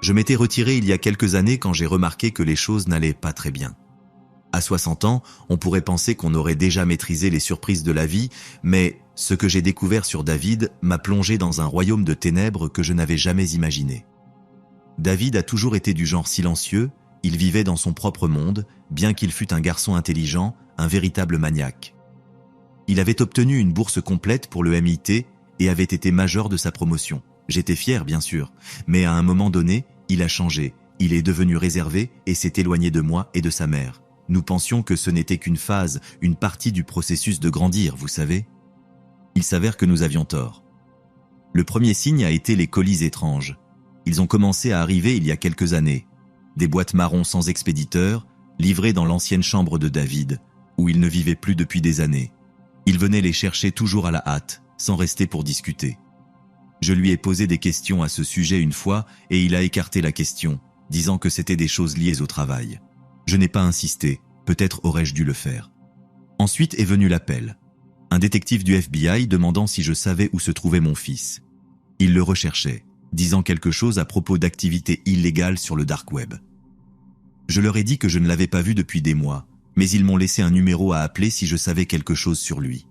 Je m'étais retiré il y a quelques années quand j'ai remarqué que les choses n'allaient pas très bien. À 60 ans, on pourrait penser qu'on aurait déjà maîtrisé les surprises de la vie, mais ce que j'ai découvert sur David m'a plongé dans un royaume de ténèbres que je n'avais jamais imaginé. David a toujours été du genre silencieux, il vivait dans son propre monde, bien qu'il fût un garçon intelligent, un véritable maniaque. Il avait obtenu une bourse complète pour le MIT et avait été major de sa promotion. J'étais fier, bien sûr, mais à un moment donné, il a changé, il est devenu réservé et s'est éloigné de moi et de sa mère. Nous pensions que ce n'était qu'une phase, une partie du processus de grandir, vous savez. Il s'avère que nous avions tort. Le premier signe a été les colis étranges. Ils ont commencé à arriver il y a quelques années. Des boîtes marron sans expéditeur, livrées dans l'ancienne chambre de David, où il ne vivait plus depuis des années. Il venait les chercher toujours à la hâte, sans rester pour discuter. Je lui ai posé des questions à ce sujet une fois et il a écarté la question, disant que c'était des choses liées au travail. Je n'ai pas insisté, peut-être aurais-je dû le faire. Ensuite est venu l'appel. Un détective du FBI demandant si je savais où se trouvait mon fils. Il le recherchait, disant quelque chose à propos d'activités illégales sur le dark web. Je leur ai dit que je ne l'avais pas vu depuis des mois, mais ils m'ont laissé un numéro à appeler si je savais quelque chose sur lui.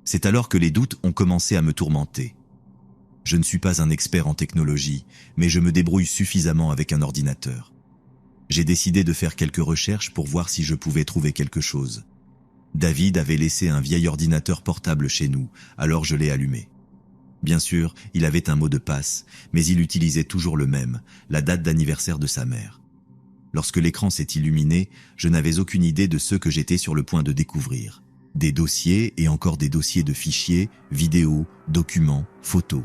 C'est alors que les doutes ont commencé à me tourmenter. Je ne suis pas un expert en technologie, mais je me débrouille suffisamment avec un ordinateur. J'ai décidé de faire quelques recherches pour voir si je pouvais trouver quelque chose. David avait laissé un vieil ordinateur portable chez nous, alors je l'ai allumé. Bien sûr, il avait un mot de passe, mais il utilisait toujours le même, la date d'anniversaire de sa mère. Lorsque l'écran s'est illuminé, je n'avais aucune idée de ce que j'étais sur le point de découvrir. Des dossiers et encore des dossiers de fichiers, vidéos, documents, photos.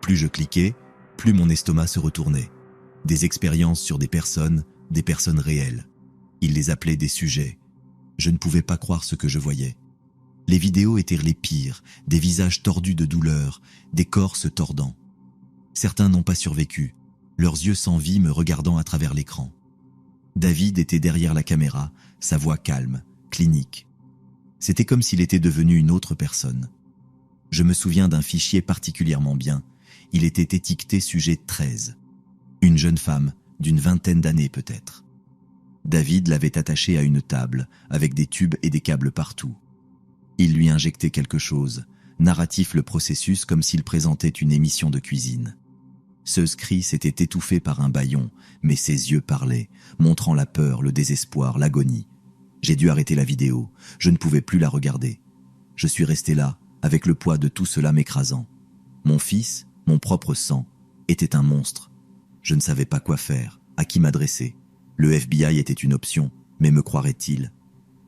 Plus je cliquais, plus mon estomac se retournait. Des expériences sur des personnes réelles. Il les appelait des sujets. Je ne pouvais pas croire ce que je voyais. Les vidéos étaient les pires, des visages tordus de douleur, des corps se tordant. Certains n'ont pas survécu, leurs yeux sans vie me regardant à travers l'écran. David était derrière la caméra, sa voix calme, clinique. C'était comme s'il était devenu une autre personne. Je me souviens d'un fichier particulièrement bien. Il était étiqueté sujet 13. Une jeune femme, d'une vingtaine d'années peut-être. David l'avait attachée à une table, avec des tubes et des câbles partout. Il lui injectait quelque chose, narratif le processus comme s'il présentait une émission de cuisine. Ce cri s'était étouffé par un bâillon, mais ses yeux parlaient, montrant la peur, le désespoir, l'agonie. J'ai dû arrêter la vidéo, je ne pouvais plus la regarder. Je suis resté là, avec le poids de tout cela m'écrasant. Mon fils, mon propre sang, était un monstre. Je ne savais pas quoi faire, à qui m'adresser. Le FBI était une option, mais me croirait-il?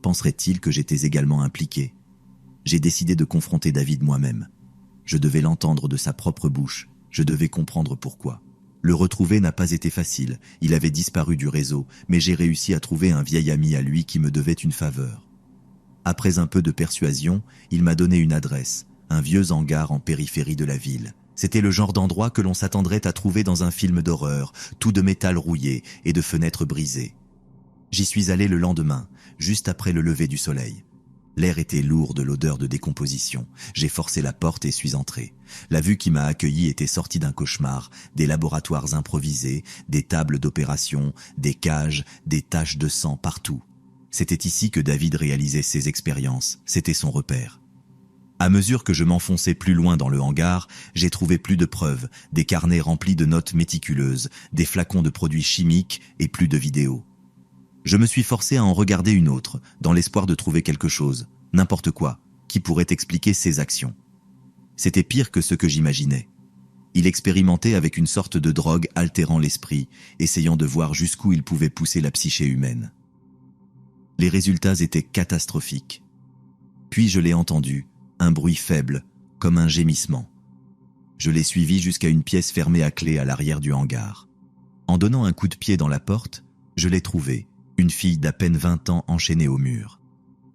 Penserait-il que j'étais également impliqué? J'ai décidé de confronter David moi-même. Je devais l'entendre de sa propre bouche, je devais comprendre pourquoi. Le retrouver n'a pas été facile, il avait disparu du réseau, mais j'ai réussi à trouver un vieil ami à lui qui me devait une faveur. Après un peu de persuasion, il m'a donné une adresse, un vieux hangar en périphérie de la ville. C'était le genre d'endroit que l'on s'attendrait à trouver dans un film d'horreur, tout de métal rouillé et de fenêtres brisées. J'y suis allé le lendemain, juste après le lever du soleil. L'air était lourd de l'odeur de décomposition. J'ai forcé la porte et suis entré. La vue qui m'a accueilli était sortie d'un cauchemar, des laboratoires improvisés, des tables d'opération, des cages, des taches de sang partout. C'était ici que David réalisait ses expériences, c'était son repère. À mesure que je m'enfonçais plus loin dans le hangar, j'ai trouvé plus de preuves, des carnets remplis de notes méticuleuses, des flacons de produits chimiques et plus de vidéos. Je me suis forcé à en regarder une autre, dans l'espoir de trouver quelque chose, n'importe quoi, qui pourrait expliquer ses actions. C'était pire que ce que j'imaginais. Il expérimentait avec une sorte de drogue altérant l'esprit, essayant de voir jusqu'où il pouvait pousser la psyché humaine. Les résultats étaient catastrophiques. Puis je l'ai entendu, un bruit faible, comme un gémissement. Je l'ai suivi jusqu'à une pièce fermée à clé à l'arrière du hangar. En donnant un coup de pied dans la porte, je l'ai trouvée, une fille d'à peine 20 ans enchaînée au mur.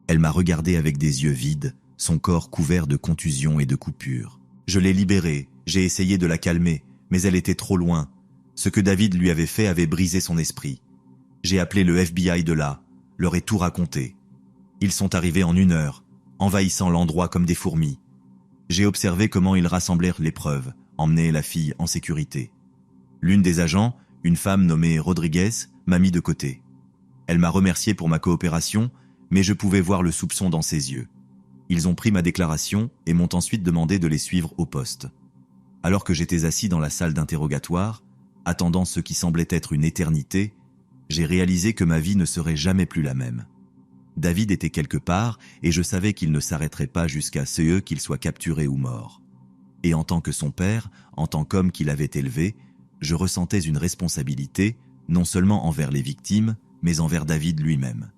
Elle m'a regardé avec des yeux vides, son corps couvert de contusions et de coupures. Je l'ai libérée, j'ai essayé de la calmer, mais elle était trop loin. Ce que David lui avait fait avait brisé son esprit. J'ai appelé le FBI de là, leur ai tout raconté. Ils sont arrivés en 1 heure, envahissant l'endroit comme des fourmis. J'ai observé comment ils rassemblèrent les preuves, emmenaient la fille en sécurité. L'une des agents, Une femme nommée Rodriguez m'a mis de côté. Elle m'a remercié pour ma coopération, mais je pouvais voir le soupçon dans ses yeux. Ils ont pris ma déclaration et m'ont ensuite demandé de les suivre au poste. Alors que j'étais assis dans la salle d'interrogatoire, attendant ce qui semblait être une éternité, j'ai réalisé que ma vie ne serait jamais plus la même. David était quelque part et je savais qu'il ne s'arrêterait pas jusqu'à ce qu'il soit capturé ou mort. Et en tant que son père, en tant qu'homme qu'il avait élevé, je ressentais une responsabilité, non seulement envers les victimes, mais envers David lui-même.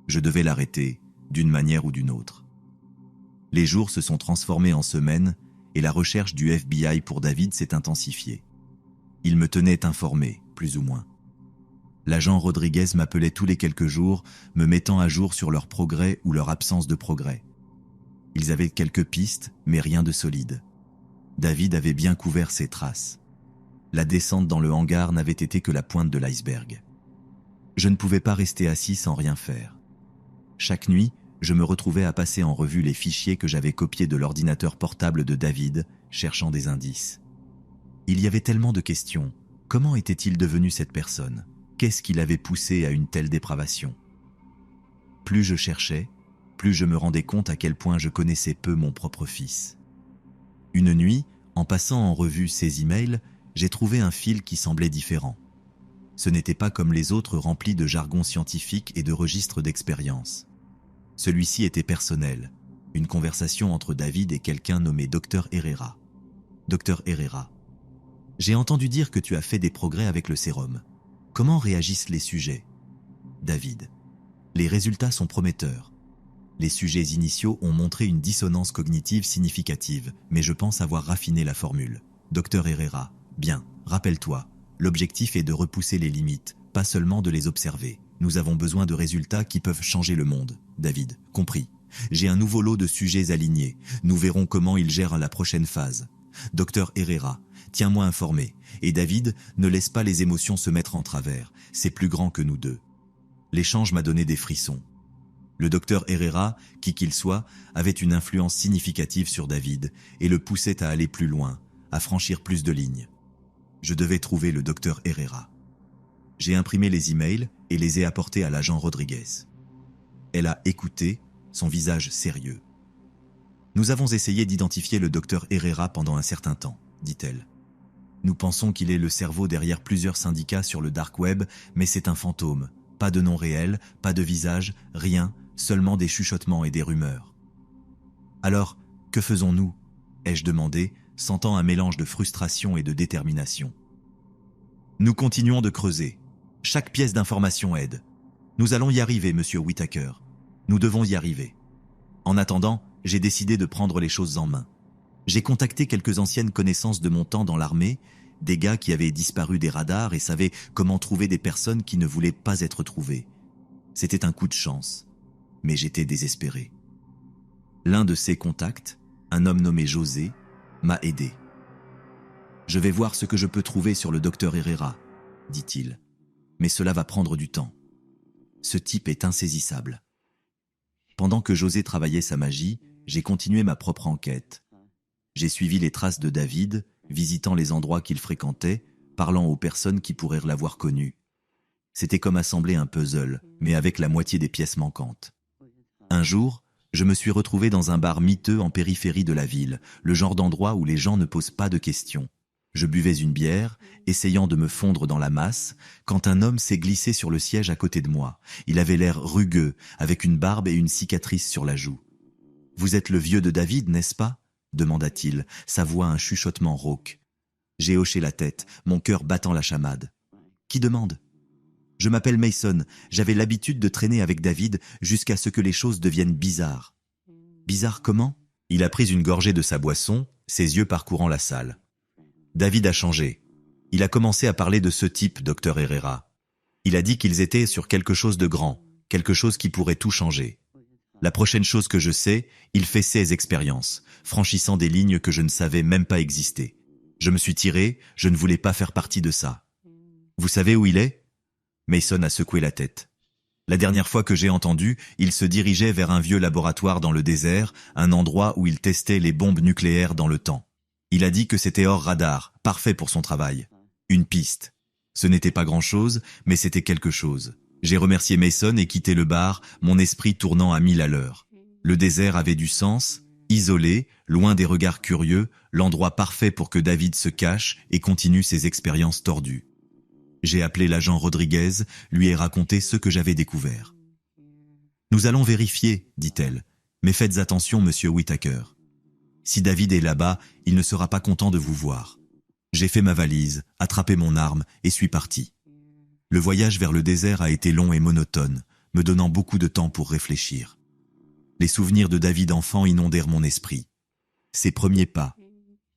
Je devais l'arrêter, d'une manière ou d'une autre. Les jours se sont transformés en semaines et la recherche du FBI pour David s'est intensifiée. Il me tenait informé, plus ou moins. L'agent Rodriguez m'appelait tous les quelques jours, me mettant à jour sur leur progrès ou leur absence de progrès. Ils avaient quelques pistes, mais rien de solide. David avait bien couvert ses traces. La descente dans le hangar n'avait été que la pointe de l'iceberg. Je ne pouvais pas rester assis sans rien faire. Chaque nuit, je me retrouvais à passer en revue les fichiers que j'avais copiés de l'ordinateur portable de David, cherchant des indices. Il y avait tellement de questions. Comment était-il devenu cette personne ? Qu'est-ce qui l'avait poussé à une telle dépravation ? Plus je cherchais, plus je me rendais compte à quel point je connaissais peu mon propre fils. Une nuit, en passant en revue ses emails, j'ai trouvé un fil qui semblait différent. Ce n'était pas comme les autres remplis de jargon scientifique et de registres d'expérience. Celui-ci était personnel, une conversation entre David et quelqu'un nommé Dr Herrera. Dr Herrera. J'ai entendu dire que tu as fait des progrès avec le sérum. Comment réagissent les sujets ? David. Les résultats sont prometteurs. Les sujets initiaux ont montré une dissonance cognitive significative, mais je pense avoir raffiné la formule. Dr Herrera. Bien, rappelle-toi, l'objectif est de repousser les limites, pas seulement de les observer. Nous avons besoin de résultats qui peuvent changer le monde. David. Compris. J'ai un nouveau lot de sujets alignés. Nous verrons comment ils gèrent la prochaine phase. Dr Herrera. Tiens-moi informé. Et David, ne laisse pas les émotions se mettre en travers. C'est plus grand que nous deux. L'échange m'a donné des frissons. Le docteur Herrera, qui qu'il soit, avait une influence significative sur David et le poussait à aller plus loin, à franchir plus de lignes. Je devais trouver le docteur Herrera. J'ai imprimé les emails et les ai apportés à l'agent Rodriguez. Elle a écouté, son visage sérieux. Nous avons essayé d'identifier le docteur Herrera pendant un certain temps, dit-elle. Nous pensons qu'il est le cerveau derrière plusieurs syndicats sur le dark web, mais c'est un fantôme. Pas de nom réel, pas de visage, rien, seulement des chuchotements et des rumeurs. Alors, que faisons-nous ? Ai-je demandé, sentant un mélange de frustration et de détermination. Nous continuons de creuser. Chaque pièce d'information aide. Nous allons y arriver, monsieur Whittaker. Nous devons y arriver. En attendant, j'ai décidé de prendre les choses en main. J'ai contacté quelques anciennes connaissances de mon temps dans l'armée, des gars qui avaient disparu des radars et savaient comment trouver des personnes qui ne voulaient pas être trouvées. C'était un coup de chance, mais j'étais désespéré. L'un de ces contacts, un homme nommé José, m'a aidé. « Je vais voir ce que je peux trouver sur le docteur Herrera, » dit-il. « Mais cela va prendre du temps. Ce type est insaisissable. » Pendant que José travaillait sa magie, j'ai continué ma propre enquête. J'ai suivi les traces de David, visitant les endroits qu'il fréquentait, parlant aux personnes qui pourraient l'avoir connu. C'était comme assembler un puzzle, mais avec la moitié des pièces manquantes. Un jour, je me suis retrouvé dans un bar miteux en périphérie de la ville, le genre d'endroit où les gens ne posent pas de questions. Je buvais une bière, essayant de me fondre dans la masse, quand un homme s'est glissé sur le siège à côté de moi. Il avait l'air rugueux, avec une barbe et une cicatrice sur la joue. « Vous êtes le vieux de David, n'est-ce pas ?» demanda-t-il, sa voix un chuchotement rauque. J'ai hoché la tête, mon cœur battant la chamade. « Qui demande ?»« Je m'appelle Mason, j'avais l'habitude de traîner avec David jusqu'à ce que les choses deviennent bizarres. »« Bizarre comment ?» Il a pris une gorgée de sa boisson, ses yeux parcourant la salle. David a changé. Il a commencé à parler de ce type, Dr Herrera. Il a dit qu'ils étaient sur quelque chose de grand, quelque chose qui pourrait tout changer. La prochaine chose que je sais, il fait ses expériences, franchissant des lignes que je ne savais même pas exister. Je me suis tiré, je ne voulais pas faire partie de ça. Vous savez où il est ? Mason a secoué la tête. La dernière fois que j'ai entendu, il se dirigeait vers un vieux laboratoire dans le désert, un endroit où il testait les bombes nucléaires dans le temps. Il a dit que c'était hors radar, parfait pour son travail. Une piste. Ce n'était pas grand-chose, mais c'était quelque chose. J'ai remercié Mason et quitté le bar, mon esprit tournant à 1000 à l'heure. Le désert avait du sens, isolé, loin des regards curieux, l'endroit parfait pour que David se cache et continue ses expériences tordues. J'ai appelé l'agent Rodriguez, lui ai raconté ce que j'avais découvert. « Nous allons vérifier, dit-elle, mais faites attention, monsieur Whittaker. Si David est là-bas, il ne sera pas content de vous voir. » J'ai fait ma valise, attrapé mon arme et suis parti. Le voyage vers le désert a été long et monotone, me donnant beaucoup de temps pour réfléchir. Les souvenirs de David enfant inondèrent mon esprit. Ses premiers pas,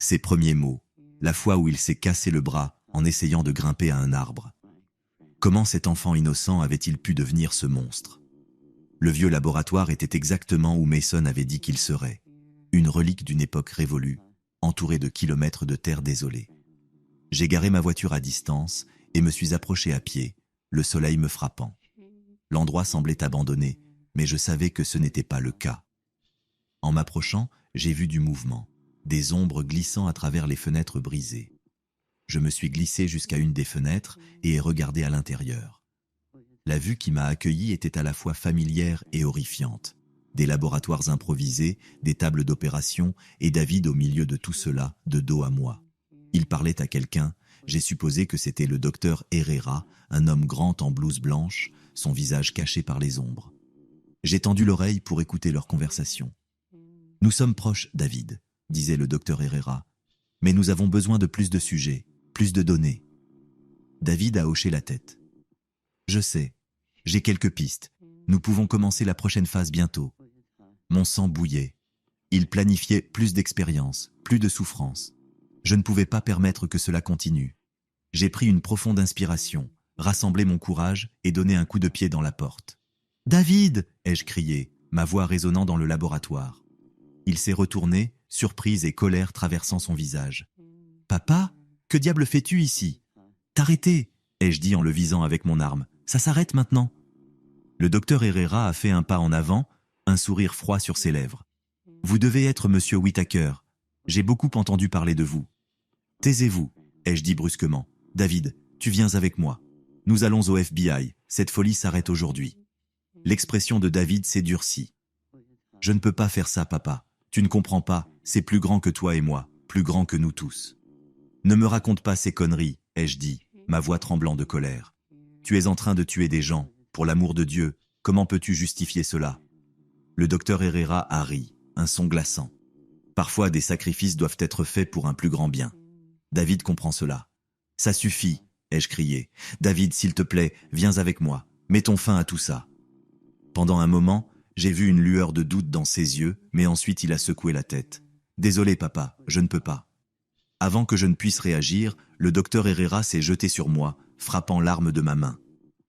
ses premiers mots, la fois où il s'est cassé le bras en essayant de grimper à un arbre. Comment cet enfant innocent avait-il pu devenir ce monstre? Le vieux laboratoire était exactement où Mason avait dit qu'il serait. Une relique d'une époque révolue, entourée de kilomètres de terre désolée. J'ai garé ma voiture à distance et me suis approché à pied, le soleil me frappant. L'endroit semblait abandonné, mais je savais que ce n'était pas le cas. En m'approchant, j'ai vu du mouvement, des ombres glissant à travers les fenêtres brisées. Je me suis glissé jusqu'à une des fenêtres et ai regardé à l'intérieur. La vue qui m'a accueilli était à la fois familière et horrifiante. Des laboratoires improvisés, des tables d'opération et David au milieu de tout cela, de dos à moi. Il parlait à quelqu'un, j'ai supposé que c'était le docteur Herrera, un homme grand en blouse blanche, son visage caché par les ombres. J'ai tendu l'oreille pour écouter leur conversation. « Nous sommes proches, David, » disait le docteur Herrera, « mais nous avons besoin de plus de sujets, plus de données. » David a hoché la tête. « Je sais, j'ai quelques pistes. Nous pouvons commencer la prochaine phase bientôt. » Mon sang bouillait. Il planifiait plus d'expérience, plus de souffrance. Je ne pouvais pas permettre que cela continue. J'ai pris une profonde inspiration, rassemblé mon courage et donné un coup de pied dans la porte. « David !» ai-je crié, ma voix résonnant dans le laboratoire. Il s'est retourné, surprise et colère traversant son visage. « Papa, que diable fais-tu ici ? T'arrêter !» ai-je dit en le visant avec mon arme. « Ça s'arrête maintenant !» Le docteur Herrera a fait un pas en avant, un sourire froid sur ses lèvres. « Vous devez être monsieur Whittaker. J'ai beaucoup entendu parler de vous. »« Taisez-vous !» ai-je dit brusquement. « David, tu viens avec moi. Nous allons au FBI. Cette folie s'arrête aujourd'hui. » L'expression de David s'est durcie. « Je ne peux pas faire ça, papa. Tu ne comprends pas. C'est plus grand que toi et moi, plus grand que nous tous. »« Ne me raconte pas ces conneries, » ai-je dit, ma voix tremblant de colère. « Tu es en train de tuer des gens. Pour l'amour de Dieu, comment peux-tu justifier cela ?» Le docteur Herrera a ri, un son glaçant. « Parfois, des sacrifices doivent être faits pour un plus grand bien. David comprend cela. »« Ça suffit, » ai-je crié. « David, s'il te plaît, viens avec moi. Mettons fin à tout ça. » Pendant un moment, j'ai vu une lueur de doute dans ses yeux, mais ensuite il a secoué la tête. « Désolé, papa, je ne peux pas. » Avant que je ne puisse réagir, le docteur Herrera s'est jeté sur moi, frappant l'arme de ma main.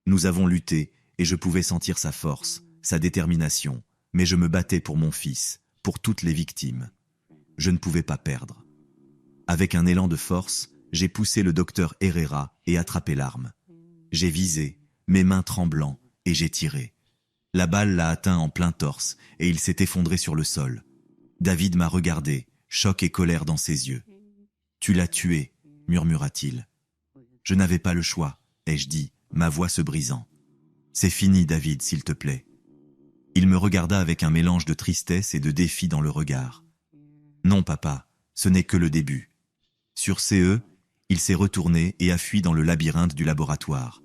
Nous avons lutté, et je pouvais sentir sa force, sa détermination, mais je me battais pour mon fils, pour toutes les victimes. Je ne pouvais pas perdre. Avec un élan de force, j'ai poussé le docteur Herrera et attrapé l'arme. J'ai visé, mes mains tremblant, et j'ai tiré. La balle l'a atteint en plein torse, et il s'est effondré sur le sol. David m'a regardé, choc et colère dans ses yeux. « Tu l'as tué, » murmura-t-il. « Je n'avais pas le choix, » ai-je dit, ma voix se brisant. « C'est fini, David, s'il te plaît. » Il me regarda avec un mélange de tristesse et de défi dans le regard. « Non, papa, ce n'est que le début. » Sur CE, il s'est retourné et a fui dans le labyrinthe du laboratoire.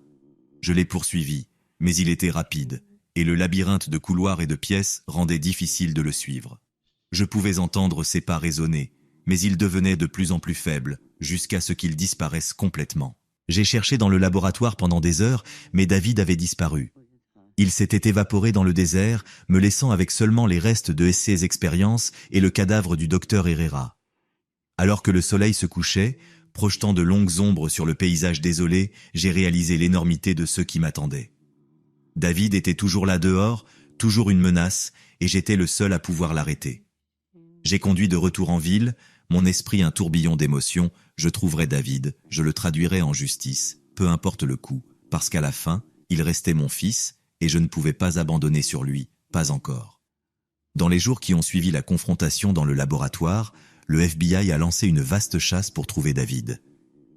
Je l'ai poursuivi, mais il était rapide, et le labyrinthe de couloirs et de pièces rendait difficile de le suivre. Je pouvais entendre ses pas résonner, mais il devenait de plus en plus faible, jusqu'à ce qu'il disparaisse complètement. J'ai cherché dans le laboratoire pendant des heures, mais David avait disparu. Il s'était évaporé dans le désert, me laissant avec seulement les restes de ses expériences et le cadavre du docteur Herrera. Alors que le soleil se couchait, projetant de longues ombres sur le paysage désolé, j'ai réalisé l'énormité de ce qui m'attendait. David était toujours là dehors, toujours une menace, et j'étais le seul à pouvoir l'arrêter. J'ai conduit de retour en ville, mon esprit un tourbillon d'émotions, je trouverai David, je le traduirai en justice, peu importe le coût, parce qu'à la fin, il restait mon fils, et je ne pouvais pas abandonner sur lui, pas encore. Dans les jours qui ont suivi la confrontation dans le laboratoire, le FBI a lancé une vaste chasse pour trouver David.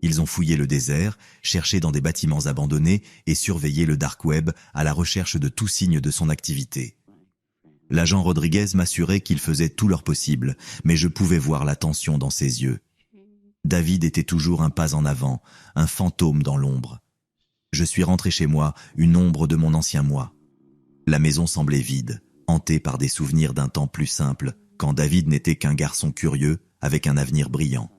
Ils ont fouillé le désert, cherché dans des bâtiments abandonnés et surveillé le dark web à la recherche de tout signe de son activité. L'agent Rodriguez m'assurait qu'ils faisaient tout leur possible, mais je pouvais voir la tension dans ses yeux. David était toujours un pas en avant, un fantôme dans l'ombre. Je suis rentré chez moi, une ombre de mon ancien moi. La maison semblait vide, hantée par des souvenirs d'un temps plus simple, quand David n'était qu'un garçon curieux, avec un avenir brillant.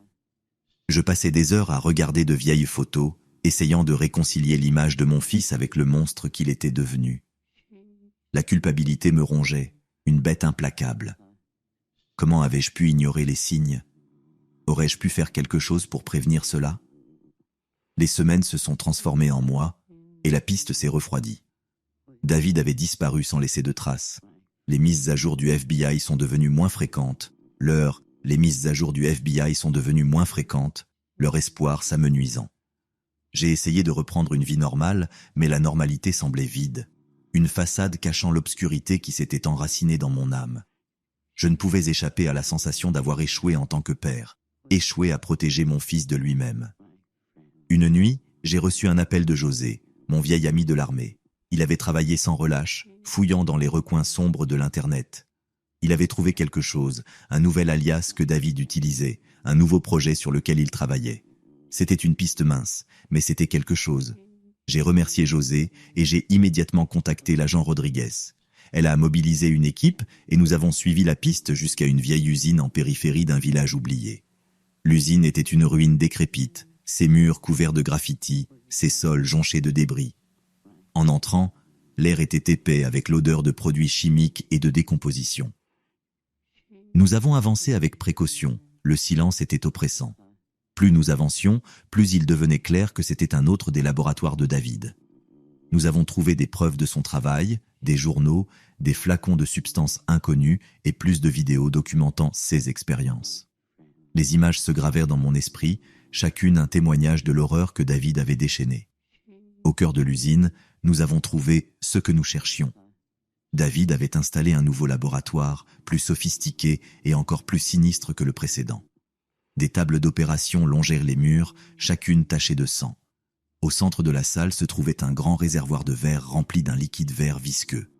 Je passais des heures à regarder de vieilles photos, essayant de réconcilier l'image de mon fils avec le monstre qu'il était devenu. La culpabilité me rongeait, une bête implacable. Comment avais-je pu ignorer les signes ? Aurais-je pu faire quelque chose pour prévenir cela ? Les semaines se sont transformées en mois, et la piste s'est refroidie. David avait disparu sans laisser de traces. Les mises à jour du FBI sont devenues moins fréquentes. Les mises à jour du FBI sont devenues moins fréquentes, leur espoir s'amenuisant. J'ai essayé de reprendre une vie normale, mais la normalité semblait vide. Une façade cachant l'obscurité qui s'était enracinée dans mon âme. Je ne pouvais échapper à la sensation d'avoir échoué en tant que père, échoué à protéger mon fils de lui-même. Une nuit, j'ai reçu un appel de José, mon vieil ami de l'armée. Il avait travaillé sans relâche, fouillant dans les recoins sombres de l'Internet. Il avait trouvé quelque chose, un nouvel alias que David utilisait, un nouveau projet sur lequel il travaillait. C'était une piste mince, mais c'était quelque chose. J'ai remercié José et j'ai immédiatement contacté l'agent Rodriguez. Elle a mobilisé une équipe et nous avons suivi la piste jusqu'à une vieille usine en périphérie d'un village oublié. L'usine était une ruine décrépite, ses murs couverts de graffitis, ses sols jonchés de débris. En entrant, l'air était épais avec l'odeur de produits chimiques et de décomposition. Nous avons avancé avec précaution, le silence était oppressant. Plus nous avancions, plus il devenait clair que c'était un autre des laboratoires de David. Nous avons trouvé des preuves de son travail, des journaux, des flacons de substances inconnues et plus de vidéos documentant ses expériences. Les images se gravèrent dans mon esprit, chacune un témoignage de l'horreur que David avait déchaînée. Au cœur de l'usine, nous avons trouvé ce que nous cherchions. David avait installé un nouveau laboratoire, plus sophistiqué et encore plus sinistre que le précédent. Des tables d'opération longèrent les murs, chacune tachée de sang. Au centre de la salle se trouvait un grand réservoir de verre rempli d'un liquide vert visqueux.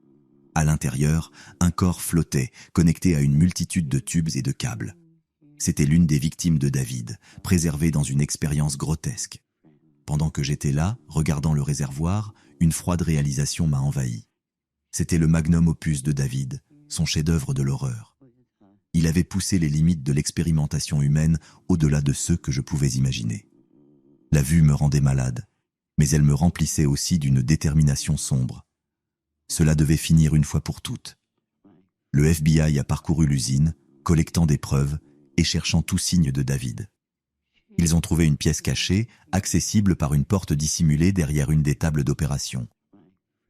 À l'intérieur, un corps flottait, connecté à une multitude de tubes et de câbles. C'était l'une des victimes de David, préservée dans une expérience grotesque. Pendant que j'étais là, regardant le réservoir, une froide réalisation m'a envahi. C'était le magnum opus de David, son chef-d'œuvre de l'horreur. Il avait poussé les limites de l'expérimentation humaine au-delà de ceux que je pouvais imaginer. La vue me rendait malade, mais elle me remplissait aussi d'une détermination sombre. Cela devait finir une fois pour toutes. Le FBI a parcouru l'usine, collectant des preuves et cherchant tout signe de David. Ils ont trouvé une pièce cachée, accessible par une porte dissimulée derrière une des tables d'opération.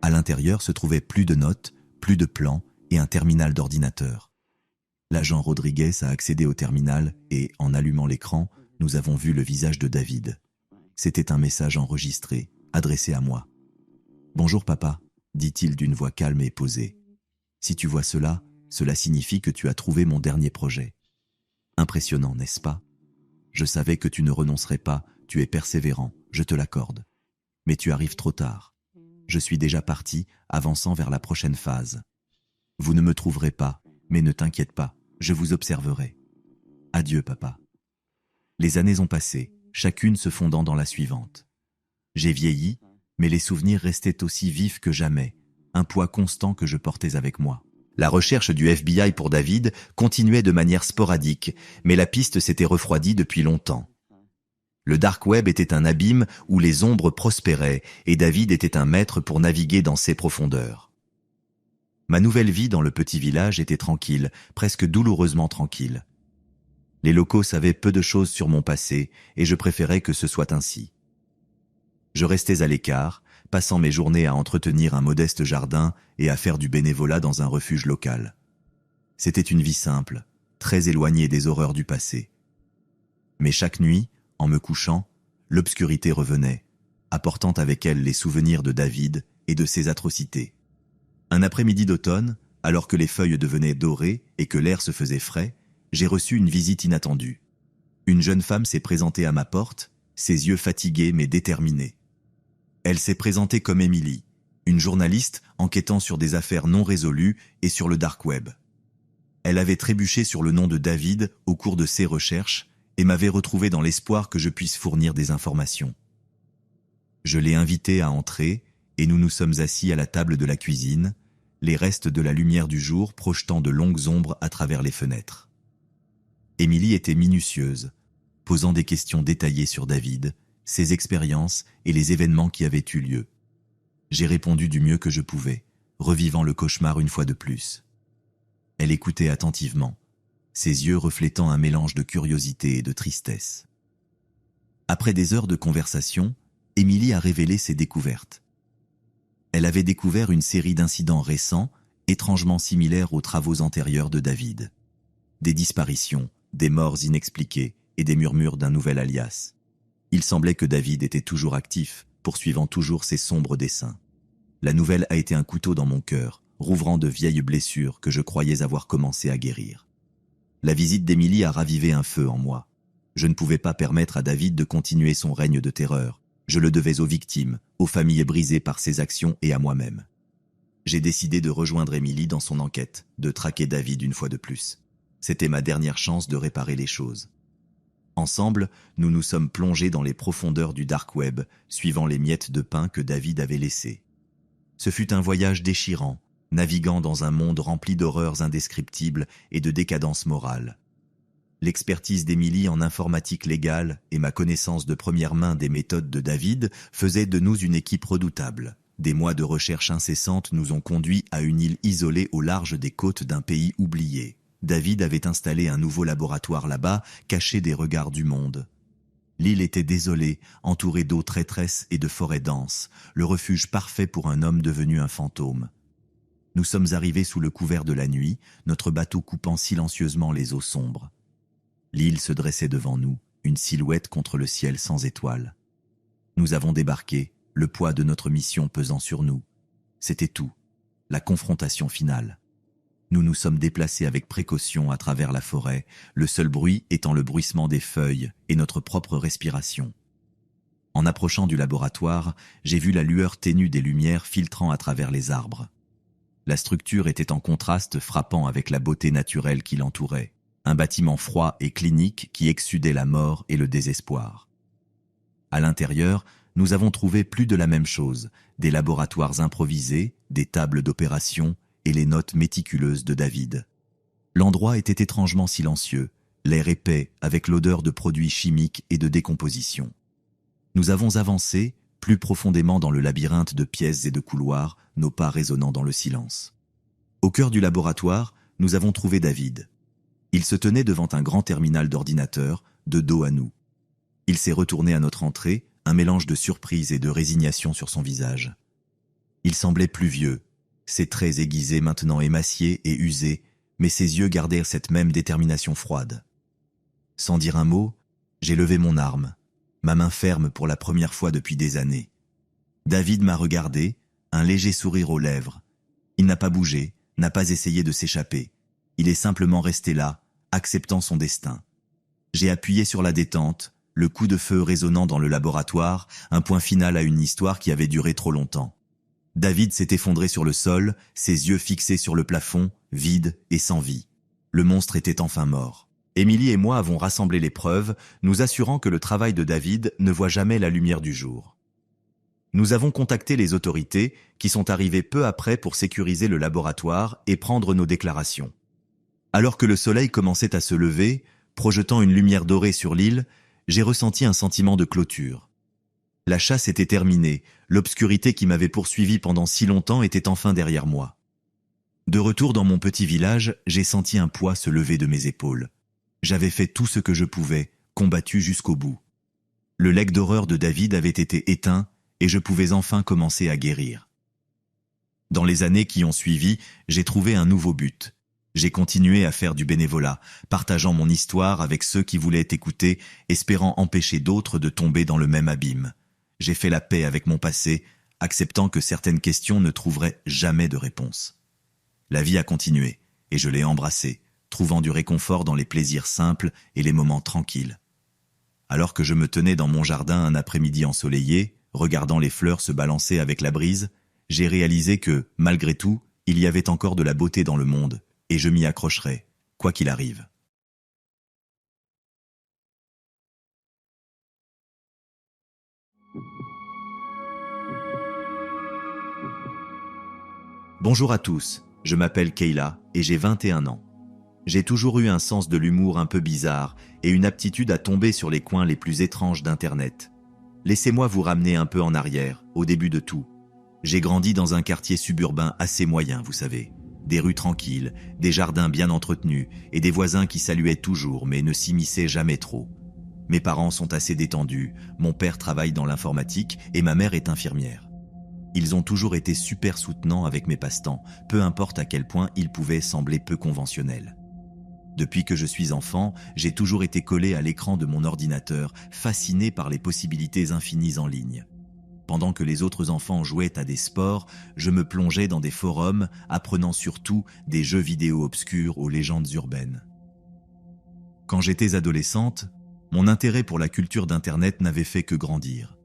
À l'intérieur se trouvaient plus de notes, plus de plans et un terminal d'ordinateur. L'agent Rodriguez a accédé au terminal et, en allumant l'écran, nous avons vu le visage de David. C'était un message enregistré, adressé à moi. « Bonjour papa », dit-il d'une voix calme et posée. « Si tu vois cela, cela signifie que tu as trouvé mon dernier projet. Impressionnant, n'est-ce pas ? Je savais que tu ne renoncerais pas, tu es persévérant, je te l'accorde. Mais tu arrives trop tard. Je suis déjà parti, avançant vers la prochaine phase. Vous ne me trouverez pas, mais ne t'inquiète pas, je vous observerai. Adieu, papa. » Les années ont passé, chacune se fondant dans la suivante. J'ai vieilli, mais les souvenirs restaient aussi vifs que jamais, un poids constant que je portais avec moi. La recherche du FBI pour David continuait de manière sporadique, mais la piste s'était refroidie depuis longtemps. Le dark web était un abîme où les ombres prospéraient et David était un maître pour naviguer dans ses profondeurs. Ma nouvelle vie dans le petit village était tranquille, presque douloureusement tranquille. Les locaux savaient peu de choses sur mon passé et je préférais que ce soit ainsi. Je restais à l'écart, passant mes journées à entretenir un modeste jardin et à faire du bénévolat dans un refuge local. C'était une vie simple, très éloignée des horreurs du passé. Mais chaque nuit, en me couchant, l'obscurité revenait, apportant avec elle les souvenirs de David et de ses atrocités. Un après-midi d'automne, alors que les feuilles devenaient dorées et que l'air se faisait frais, j'ai reçu une visite inattendue. Une jeune femme s'est présentée à ma porte, ses yeux fatigués mais déterminés. Elle s'est présentée comme Emily, une journaliste enquêtant sur des affaires non résolues et sur le dark web. Elle avait trébuché sur le nom de David au cours de ses recherches et m'avait retrouvé dans l'espoir que je puisse fournir des informations. Je l'ai invitée à entrer et nous nous sommes assis à la table de la cuisine, les restes de la lumière du jour projetant de longues ombres à travers les fenêtres. Émilie était minutieuse, posant des questions détaillées sur David, ses expériences et les événements qui avaient eu lieu. J'ai répondu du mieux que je pouvais, revivant le cauchemar une fois de plus. Elle écoutait attentivement, ses yeux reflétant un mélange de curiosité et de tristesse. Après des heures de conversation, Émilie a révélé ses découvertes. Elle avait découvert une série d'incidents récents, étrangement similaires aux travaux antérieurs de David. Des disparitions, des morts inexpliquées et des murmures d'un nouvel alias. Il semblait que David était toujours actif, poursuivant toujours ses sombres desseins. La nouvelle a été un couteau dans mon cœur, rouvrant de vieilles blessures que je croyais avoir commencé à guérir. La visite d'Émilie a ravivé un feu en moi. Je ne pouvais pas permettre à David de continuer son règne de terreur. Je le devais aux victimes, aux familles brisées par ses actions et à moi-même. J'ai décidé de rejoindre Émilie dans son enquête, de traquer David une fois de plus. C'était ma dernière chance de réparer les choses. Ensemble, nous nous sommes plongés dans les profondeurs du dark web, suivant les miettes de pain que David avait laissées. Ce fut un voyage déchirant, naviguant dans un monde rempli d'horreurs indescriptibles et de décadence morale. L'expertise d'Émilie en informatique légale et ma connaissance de première main des méthodes de David faisaient de nous une équipe redoutable. Des mois de recherche incessantes nous ont conduits à une île isolée au large des côtes d'un pays oublié. David avait installé un nouveau laboratoire là-bas, caché des regards du monde. L'île était désolée, entourée d'eau traîtresse et de forêts denses, le refuge parfait pour un homme devenu un fantôme. Nous sommes arrivés sous le couvert de la nuit, notre bateau coupant silencieusement les eaux sombres. L'île se dressait devant nous, une silhouette contre le ciel sans étoiles. Nous avons débarqué, le poids de notre mission pesant sur nous. C'était tout, la confrontation finale. Nous nous sommes déplacés avec précaution à travers la forêt, le seul bruit étant le bruissement des feuilles et notre propre respiration. En approchant du laboratoire, j'ai vu la lueur ténue des lumières filtrant à travers les arbres. La structure était en contraste frappant avec la beauté naturelle qui l'entourait. Un bâtiment froid et clinique qui exsudait la mort et le désespoir. À l'intérieur, nous avons trouvé plus de la même chose, des laboratoires improvisés, des tables d'opération et les notes méticuleuses de David. L'endroit était étrangement silencieux, l'air épais avec l'odeur de produits chimiques et de décomposition. Nous avons avancé, plus profondément dans le labyrinthe de pièces et de couloirs, nos pas résonnant dans le silence. Au cœur du laboratoire, nous avons trouvé David. Il se tenait devant un grand terminal d'ordinateur, de dos à nous. Il s'est retourné à notre entrée, un mélange de surprise et de résignation sur son visage. Il semblait plus vieux, ses traits aiguisés maintenant émaciés et usés, mais ses yeux gardèrent cette même détermination froide. Sans dire un mot, j'ai levé mon arme, ma main ferme pour la première fois depuis des années. David m'a regardé, un léger sourire aux lèvres. Il n'a pas bougé, n'a pas essayé de s'échapper. Il est simplement resté là, acceptant son destin. J'ai appuyé sur la détente, le coup de feu résonnant dans le laboratoire, un point final à une histoire qui avait duré trop longtemps. David s'est effondré sur le sol, ses yeux fixés sur le plafond, vide et sans vie. Le monstre était enfin mort. Émilie et moi avons rassemblé les preuves, nous assurant que le travail de David ne voit jamais la lumière du jour. Nous avons contacté les autorités, qui sont arrivées peu après pour sécuriser le laboratoire et prendre nos déclarations. Alors que le soleil commençait à se lever, projetant une lumière dorée sur l'île, j'ai ressenti un sentiment de clôture. La chasse était terminée, l'obscurité qui m'avait poursuivi pendant si longtemps était enfin derrière moi. De retour dans mon petit village, j'ai senti un poids se lever de mes épaules. J'avais fait tout ce que je pouvais, combattu jusqu'au bout. Le legs d'horreur de David avait été éteint et je pouvais enfin commencer à guérir. Dans les années qui ont suivi, j'ai trouvé un nouveau but. J'ai continué à faire du bénévolat, partageant mon histoire avec ceux qui voulaient écouter, espérant empêcher d'autres de tomber dans le même abîme. J'ai fait la paix avec mon passé, acceptant que certaines questions ne trouveraient jamais de réponse. La vie a continué, et je l'ai embrassée, trouvant du réconfort dans les plaisirs simples et les moments tranquilles. Alors que je me tenais dans mon jardin un après-midi ensoleillé, regardant les fleurs se balancer avec la brise, j'ai réalisé que, malgré tout, il y avait encore de la beauté dans le monde, et je m'y accrocherai, quoi qu'il arrive. Bonjour à tous, je m'appelle Kayla et j'ai 21 ans. J'ai toujours eu un sens de l'humour un peu bizarre et une aptitude à tomber sur les coins les plus étranges d'Internet. Laissez-moi vous ramener un peu en arrière, au début de tout. J'ai grandi dans un quartier suburbain assez moyen, vous savez. Des rues tranquilles, des jardins bien entretenus et des voisins qui saluaient toujours mais ne s'immisçaient jamais trop. Mes parents sont assez détendus, mon père travaille dans l'informatique et ma mère est infirmière. Ils ont toujours été super soutenants avec mes passe-temps, peu importe à quel point ils pouvaient sembler peu conventionnels. Depuis que je suis enfant, j'ai toujours été collé à l'écran de mon ordinateur, fasciné par les possibilités infinies en ligne. Pendant que les autres enfants jouaient à des sports, je me plongeais dans des forums, apprenant surtout des jeux vidéo obscurs aux légendes urbaines. Quand j'étais adolescente, mon intérêt pour la culture d'Internet n'avait fait que grandir.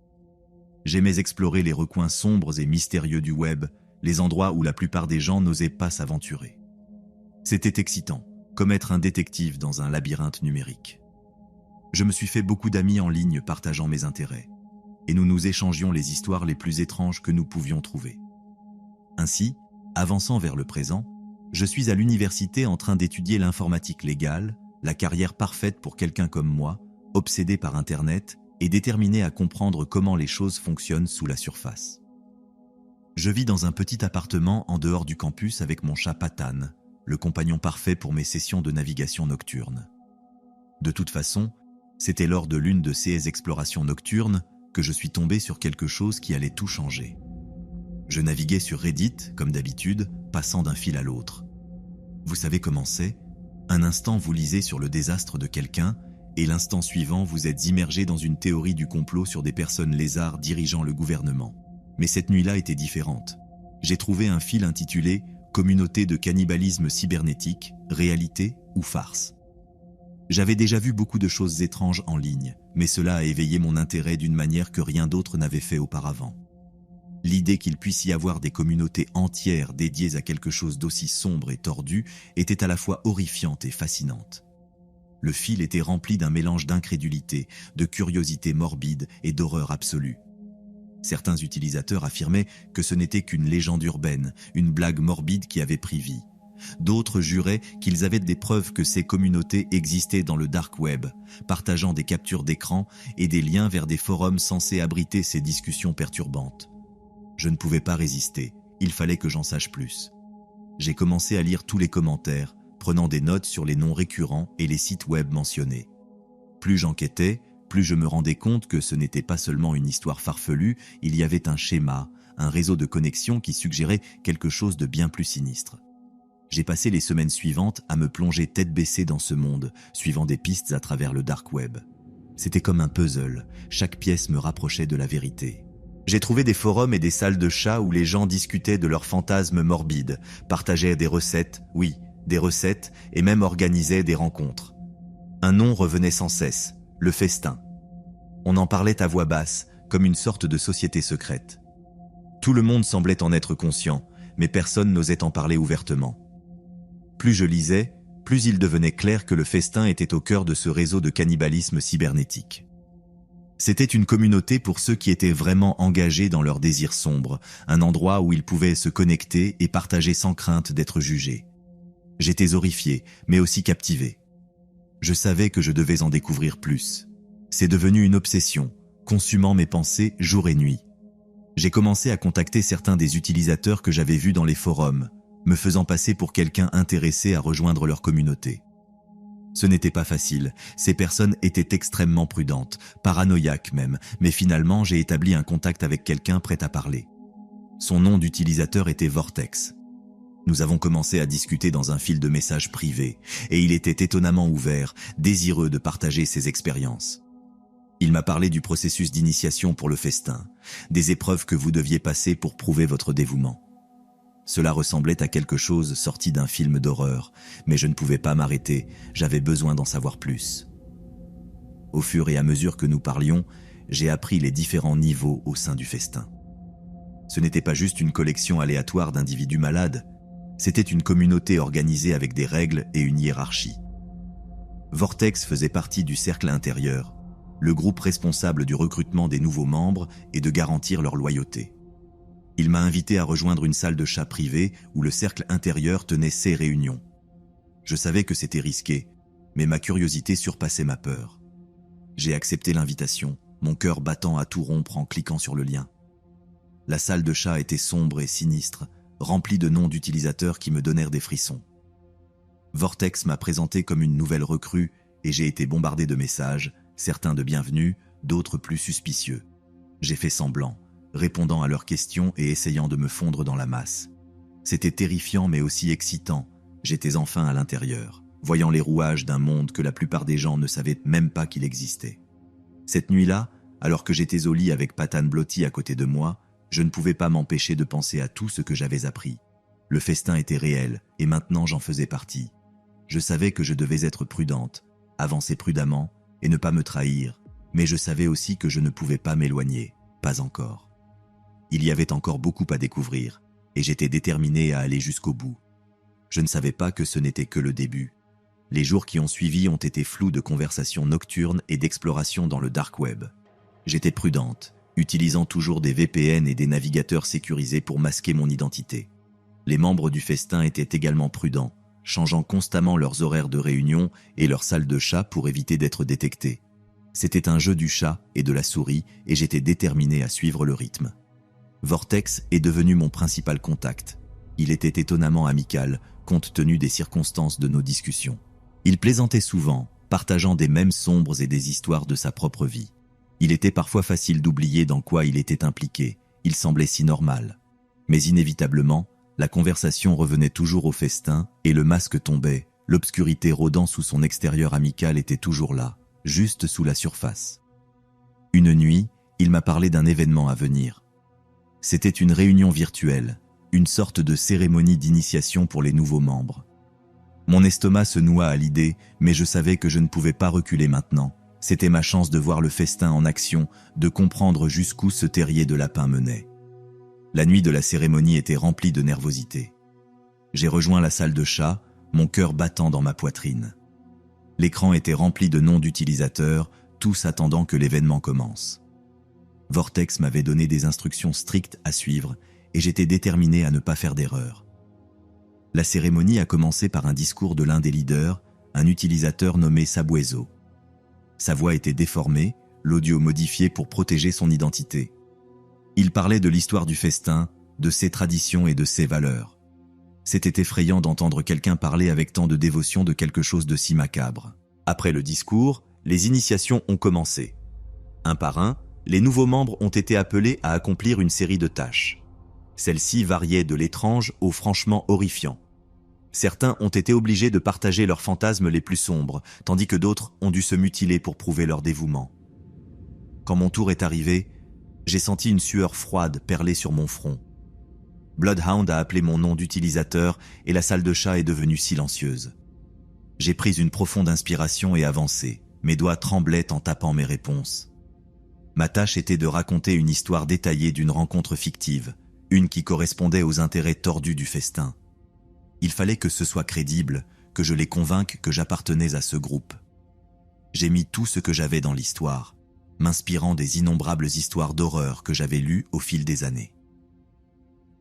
J'aimais explorer les recoins sombres et mystérieux du web, les endroits où la plupart des gens n'osaient pas s'aventurer. C'était excitant, comme être un détective dans un labyrinthe numérique. Je me suis fait beaucoup d'amis en ligne partageant mes intérêts, et nous nous échangions les histoires les plus étranges que nous pouvions trouver. Ainsi, avançant vers le présent, je suis à l'université en train d'étudier l'informatique légale, la carrière parfaite pour quelqu'un comme moi, obsédé par Internet et déterminé à comprendre comment les choses fonctionnent sous la surface. Je vis dans un petit appartement en dehors du campus avec mon chat Patane, le compagnon parfait pour mes sessions de navigation nocturne. De toute façon, c'était lors de l'une de ces explorations nocturnes que je suis tombé sur quelque chose qui allait tout changer. Je naviguais sur Reddit, comme d'habitude, passant d'un fil à l'autre. Vous savez comment c'est ? Un instant, vous lisez sur le désastre de quelqu'un, et l'instant suivant, vous êtes immergé dans une théorie du complot sur des personnes lézards dirigeant le gouvernement. Mais cette nuit-là était différente. J'ai trouvé un fil intitulé « Communauté de cannibalisme cybernétique, réalité ou farce ». J'avais déjà vu beaucoup de choses étranges en ligne, mais cela a éveillé mon intérêt d'une manière que rien d'autre n'avait fait auparavant. L'idée qu'il puisse y avoir des communautés entières dédiées à quelque chose d'aussi sombre et tordu était à la fois horrifiante et fascinante. Le fil était rempli d'un mélange d'incrédulité, de curiosité morbide et d'horreur absolue. Certains utilisateurs affirmaient que ce n'était qu'une légende urbaine, une blague morbide qui avait pris vie. D'autres juraient qu'ils avaient des preuves que ces communautés existaient dans le dark web, partageant des captures d'écran et des liens vers des forums censés abriter ces discussions perturbantes. Je ne pouvais pas résister, il fallait que j'en sache plus. J'ai commencé à lire tous les commentaires, prenant des notes sur les noms récurrents et les sites web mentionnés. Plus j'enquêtais, plus je me rendais compte que ce n'était pas seulement une histoire farfelue, il y avait un schéma, un réseau de connexions qui suggérait quelque chose de bien plus sinistre. J'ai passé les semaines suivantes à me plonger tête baissée dans ce monde, suivant des pistes à travers le dark web. C'était comme un puzzle, chaque pièce me rapprochait de la vérité. J'ai trouvé des forums et des salles de chat où les gens discutaient de leurs fantasmes morbides, partageaient des recettes, oui, des recettes, et même organisaient des rencontres. Un nom revenait sans cesse, le festin. On en parlait à voix basse, comme une sorte de société secrète. Tout le monde semblait en être conscient, mais personne n'osait en parler ouvertement. Plus je lisais, plus il devenait clair que le festin était au cœur de ce réseau de cannibalisme cybernétique. C'était une communauté pour ceux qui étaient vraiment engagés dans leurs désirs sombres, un endroit où ils pouvaient se connecter et partager sans crainte d'être jugés. J'étais horrifié, mais aussi captivé. Je savais que je devais en découvrir plus. C'est devenu une obsession, consumant mes pensées jour et nuit. J'ai commencé à contacter certains des utilisateurs que j'avais vus dans les forums, me faisant passer pour quelqu'un intéressé à rejoindre leur communauté. Ce n'était pas facile, ces personnes étaient extrêmement prudentes, paranoïaques même, mais finalement j'ai établi un contact avec quelqu'un prêt à parler. Son nom d'utilisateur était Vortex. Nous avons commencé à discuter dans un fil de messages privés, et il était étonnamment ouvert, désireux de partager ses expériences. Il m'a parlé du processus d'initiation pour le festin, des épreuves que vous deviez passer pour prouver votre dévouement. Cela ressemblait à quelque chose sorti d'un film d'horreur, mais je ne pouvais pas m'arrêter, j'avais besoin d'en savoir plus. Au fur et à mesure que nous parlions, j'ai appris les différents niveaux au sein du festin. Ce n'était pas juste une collection aléatoire d'individus malades, c'était une communauté organisée avec des règles et une hiérarchie. Vortex faisait partie du cercle intérieur, le groupe responsable du recrutement des nouveaux membres et de garantir leur loyauté. Il m'a invité à rejoindre une salle de chat privée où le cercle intérieur tenait ses réunions. Je savais que c'était risqué, mais ma curiosité surpassait ma peur. J'ai accepté l'invitation, mon cœur battant à tout rompre en cliquant sur le lien. La salle de chat était sombre et sinistre, remplie de noms d'utilisateurs qui me donnèrent des frissons. Vortex m'a présenté comme une nouvelle recrue et j'ai été bombardé de messages, certains de bienvenus, d'autres plus suspicieux. J'ai fait semblant, répondant à leurs questions et essayant de me fondre dans la masse. C'était terrifiant mais aussi excitant, j'étais enfin à l'intérieur, voyant les rouages d'un monde que la plupart des gens ne savaient même pas qu'il existait. Cette nuit-là, alors que j'étais au lit avec Patan blotti à côté de moi, je ne pouvais pas m'empêcher de penser à tout ce que j'avais appris. Le festin était réel et maintenant j'en faisais partie. Je savais que je devais être prudente, avancer prudemment et ne pas me trahir, mais je savais aussi que je ne pouvais pas m'éloigner, pas encore. Il y avait encore beaucoup à découvrir et j'étais déterminée à aller jusqu'au bout. Je ne savais pas que ce n'était que le début. Les jours qui ont suivi ont été flous de conversations nocturnes et d'exploration dans le dark web. J'étais prudente, utilisant toujours des VPN et des navigateurs sécurisés pour masquer mon identité. Les membres du festin étaient également prudents, changeant constamment leurs horaires de réunion et leurs salles de chat pour éviter d'être détectés. C'était un jeu du chat et de la souris et j'étais déterminée à suivre le rythme. Vortex est devenu mon principal contact. Il était étonnamment amical, compte tenu des circonstances de nos discussions. Il plaisantait souvent, partageant des mèmes sombres et des histoires de sa propre vie. Il était parfois facile d'oublier dans quoi il était impliqué, il semblait si normal. Mais inévitablement, la conversation revenait toujours au festin et le masque tombait, l'obscurité rôdant sous son extérieur amical était toujours là, juste sous la surface. Une nuit, il m'a parlé d'un événement à venir. C'était une réunion virtuelle, une sorte de cérémonie d'initiation pour les nouveaux membres. Mon estomac se noua à l'idée, mais je savais que je ne pouvais pas reculer maintenant. C'était ma chance de voir le festin en action, de comprendre jusqu'où ce terrier de lapin menait. La nuit de la cérémonie était remplie de nervosité. J'ai rejoint la salle de chat, mon cœur battant dans ma poitrine. L'écran était rempli de noms d'utilisateurs, tous attendant que l'événement commence. Vortex m'avait donné des instructions strictes à suivre et j'étais déterminé à ne pas faire d'erreur. La cérémonie a commencé par un discours de l'un des leaders, un utilisateur nommé Sabueso. Sa voix était déformée, l'audio modifié pour protéger son identité. Il parlait de l'histoire du festin, de ses traditions et de ses valeurs. C'était effrayant d'entendre quelqu'un parler avec tant de dévotion de quelque chose de si macabre. Après le discours, les initiations ont commencé. Un par un, les nouveaux membres ont été appelés à accomplir une série de tâches. Celles-ci variaient de l'étrange au franchement horrifiant. Certains ont été obligés de partager leurs fantasmes les plus sombres, tandis que d'autres ont dû se mutiler pour prouver leur dévouement. Quand mon tour est arrivé, j'ai senti une sueur froide perler sur mon front. Bloodhound a appelé mon nom d'utilisateur et la salle de chat est devenue silencieuse. J'ai pris une profonde inspiration et avancé. Mes doigts tremblaient en tapant mes réponses. Ma tâche était de raconter une histoire détaillée d'une rencontre fictive, une qui correspondait aux intérêts tordus du festin. Il fallait que ce soit crédible, que je les convainque que j'appartenais à ce groupe. J'ai mis tout ce que j'avais dans l'histoire, m'inspirant des innombrables histoires d'horreur que j'avais lues au fil des années.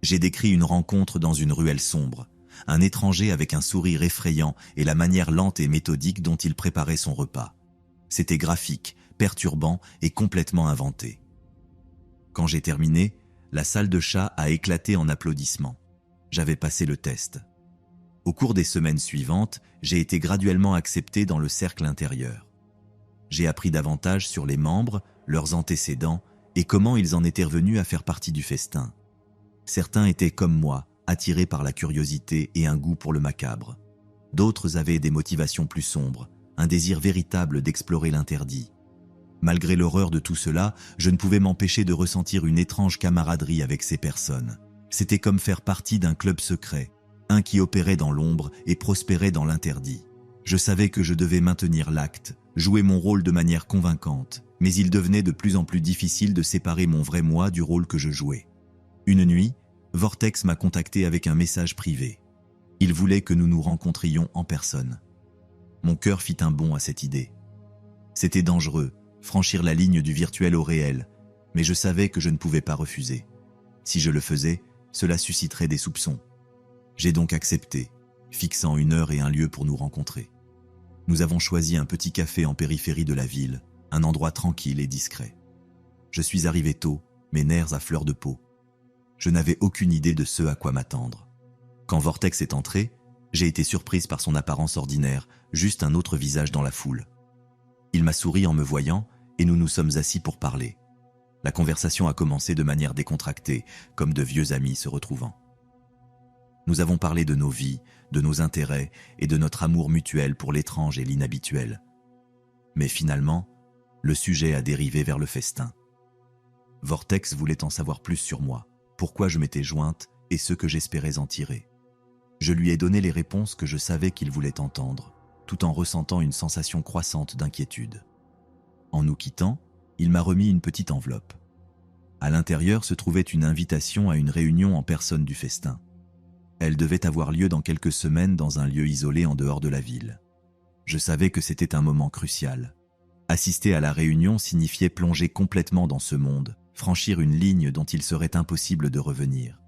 J'ai décrit une rencontre dans une ruelle sombre, un étranger avec un sourire effrayant et la manière lente et méthodique dont il préparait son repas. C'était graphique, perturbant et complètement inventé. Quand j'ai terminé, la salle de chat a éclaté en applaudissements. J'avais passé le test. Au cours des semaines suivantes, j'ai été graduellement accepté dans le cercle intérieur. J'ai appris davantage sur les membres, leurs antécédents et comment ils en étaient revenus à faire partie du festin. Certains étaient comme moi, attirés par la curiosité et un goût pour le macabre. D'autres avaient des motivations plus sombres, un désir véritable d'explorer l'interdit. Malgré l'horreur de tout cela, je ne pouvais m'empêcher de ressentir une étrange camaraderie avec ces personnes. C'était comme faire partie d'un club secret, un qui opérait dans l'ombre et prospérait dans l'interdit. Je savais que je devais maintenir l'acte, jouais mon rôle de manière convaincante, mais il devenait de plus en plus difficile de séparer mon vrai moi du rôle que je jouais. Une nuit, Vortex m'a contacté avec un message privé. Il voulait que nous nous rencontrions en personne. Mon cœur fit un bond à cette idée. C'était dangereux, franchir la ligne du virtuel au réel, mais je savais que je ne pouvais pas refuser. Si je le faisais, cela susciterait des soupçons. J'ai donc accepté, fixant une heure et un lieu pour nous rencontrer. Nous avons choisi un petit café en périphérie de la ville, un endroit tranquille et discret. Je suis arrivé tôt, mes nerfs à fleur de peau. Je n'avais aucune idée de ce à quoi m'attendre. Quand Vortex est entré, j'ai été surprise par son apparence ordinaire, juste un autre visage dans la foule. Il m'a souri en me voyant et nous nous sommes assis pour parler. La conversation a commencé de manière décontractée, comme de vieux amis se retrouvant. Nous avons parlé de nos vies, de nos intérêts et de notre amour mutuel pour l'étrange et l'inhabituel. Mais finalement, le sujet a dérivé vers le festin. Vortex voulait en savoir plus sur moi, pourquoi je m'étais jointe et ce que j'espérais en tirer. Je lui ai donné les réponses que je savais qu'il voulait entendre, tout en ressentant une sensation croissante d'inquiétude. En nous quittant, il m'a remis une petite enveloppe. À l'intérieur se trouvait une invitation à une réunion en personne du festin. Elle devait avoir lieu dans quelques semaines dans un lieu isolé en dehors de la ville. Je savais que c'était un moment crucial. Assister à la réunion signifiait plonger complètement dans ce monde, franchir une ligne dont il serait impossible de revenir.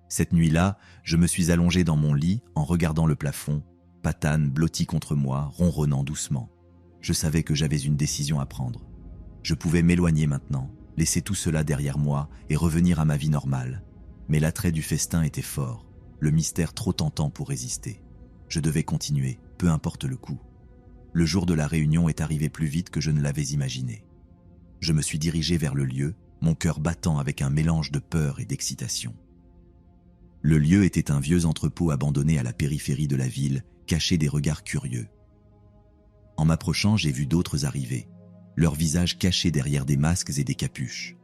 Cette nuit-là, je me suis allongé dans mon lit en regardant le plafond, Patane blotti contre moi, ronronnant doucement. Je savais que j'avais une décision à prendre. Je pouvais m'éloigner maintenant, laisser tout cela derrière moi et revenir à ma vie normale. Mais l'attrait du festin était fort, le mystère trop tentant pour résister. Je devais continuer, peu importe le coût. Le jour de la réunion est arrivé plus vite que je ne l'avais imaginé. Je me suis dirigé vers le lieu, mon cœur battant avec un mélange de peur et d'excitation. Le lieu était un vieux entrepôt abandonné à la périphérie de la ville, caché des regards curieux. En m'approchant, j'ai vu d'autres arriver, leurs visages cachés derrière des masques et des capuches.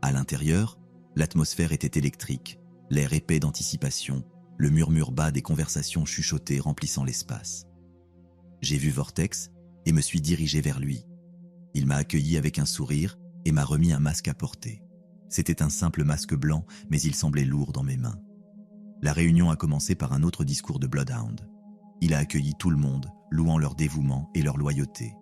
À l'intérieur, l'atmosphère était électrique, l'air épais d'anticipation, le murmure bas des conversations chuchotées remplissant l'espace. J'ai vu Vortex et me suis dirigé vers lui. Il m'a accueilli avec un sourire et m'a remis un masque à porter. C'était un simple masque blanc, mais il semblait lourd dans mes mains. La réunion a commencé par un autre discours de Bloodhound. Il a accueilli tout le monde, louant leur dévouement et leur loyauté.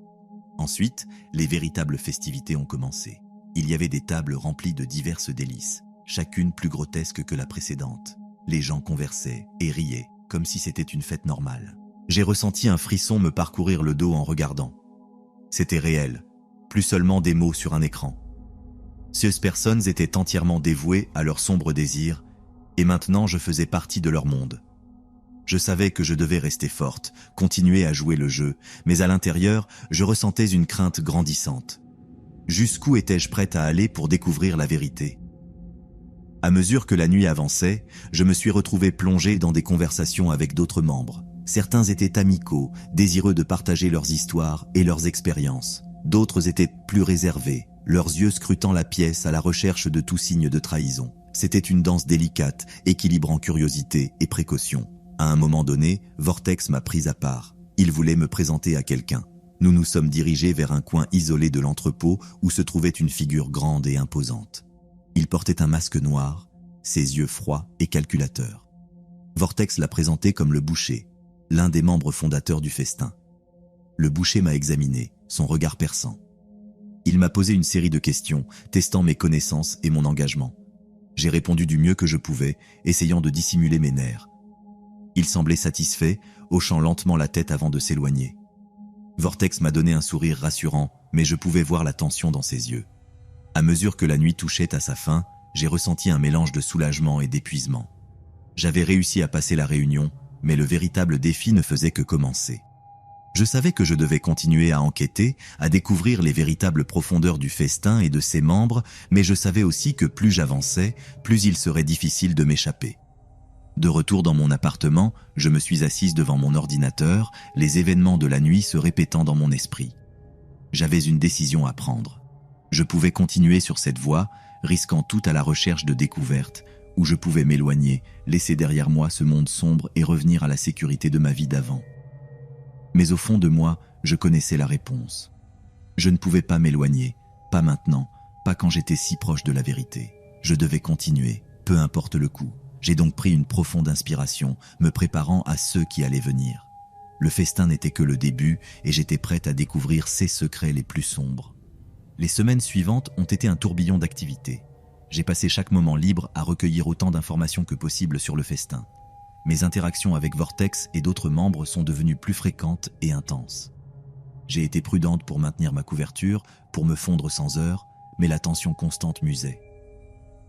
Ensuite, les véritables festivités ont commencé. Il y avait des tables remplies de diverses délices, chacune plus grotesque que la précédente. Les gens conversaient et riaient, comme si c'était une fête normale. J'ai ressenti un frisson me parcourir le dos en regardant. C'était réel, plus seulement des mots sur un écran. Ces personnes étaient entièrement dévouées à leurs sombres désirs, et maintenant je faisais partie de leur monde. Je savais que je devais rester forte, continuer à jouer le jeu, mais à l'intérieur, je ressentais une crainte grandissante. Jusqu'où étais-je prête à aller pour découvrir la vérité ? À mesure que la nuit avançait, je me suis retrouvé plongé dans des conversations avec d'autres membres. Certains étaient amicaux, désireux de partager leurs histoires et leurs expériences. D'autres étaient plus réservés, leurs yeux scrutant la pièce à la recherche de tout signe de trahison. C'était une danse délicate, équilibrant curiosité et précaution. À un moment donné, Vortex m'a pris à part. Il voulait me présenter à quelqu'un. Nous nous sommes dirigés vers un coin isolé de l'entrepôt où se trouvait une figure grande et imposante. Il portait un masque noir, ses yeux froids et calculateurs. Vortex l'a présenté comme le boucher, l'un des membres fondateurs du festin. Le boucher m'a examiné, son regard perçant. Il m'a posé une série de questions, testant mes connaissances et mon engagement. J'ai répondu du mieux que je pouvais, essayant de dissimuler mes nerfs. Il semblait satisfait, hochant lentement la tête avant de s'éloigner. Vortex m'a donné un sourire rassurant, mais je pouvais voir la tension dans ses yeux. À mesure que la nuit touchait à sa fin, j'ai ressenti un mélange de soulagement et d'épuisement. J'avais réussi à passer la réunion, mais le véritable défi ne faisait que commencer. Je savais que je devais continuer à enquêter, à découvrir les véritables profondeurs du festin et de ses membres, mais je savais aussi que plus j'avançais, plus il serait difficile de m'échapper. De retour dans mon appartement, je me suis assise devant mon ordinateur, les événements de la nuit se répétant dans mon esprit. J'avais une décision à prendre. Je pouvais continuer sur cette voie, risquant tout à la recherche de découvertes, ou je pouvais m'éloigner, laisser derrière moi ce monde sombre et revenir à la sécurité de ma vie d'avant. Mais au fond de moi, Je connaissais la réponse. Je ne pouvais pas m'éloigner, pas maintenant, pas quand j'étais si proche de la vérité. Je devais continuer, peu importe le coût. J'ai donc pris une profonde inspiration, me préparant à ceux qui allaient venir. Le festin n'était que le début et j'étais prête à découvrir ses secrets les plus sombres. Les semaines suivantes ont été un tourbillon d'activités. J'ai passé chaque moment libre à recueillir autant d'informations que possible sur le festin. Mes interactions avec Vortex et d'autres membres sont devenues plus fréquentes et intenses. J'ai été prudente pour maintenir ma couverture, pour me fondre sans heurts, mais la tension constante m'usait.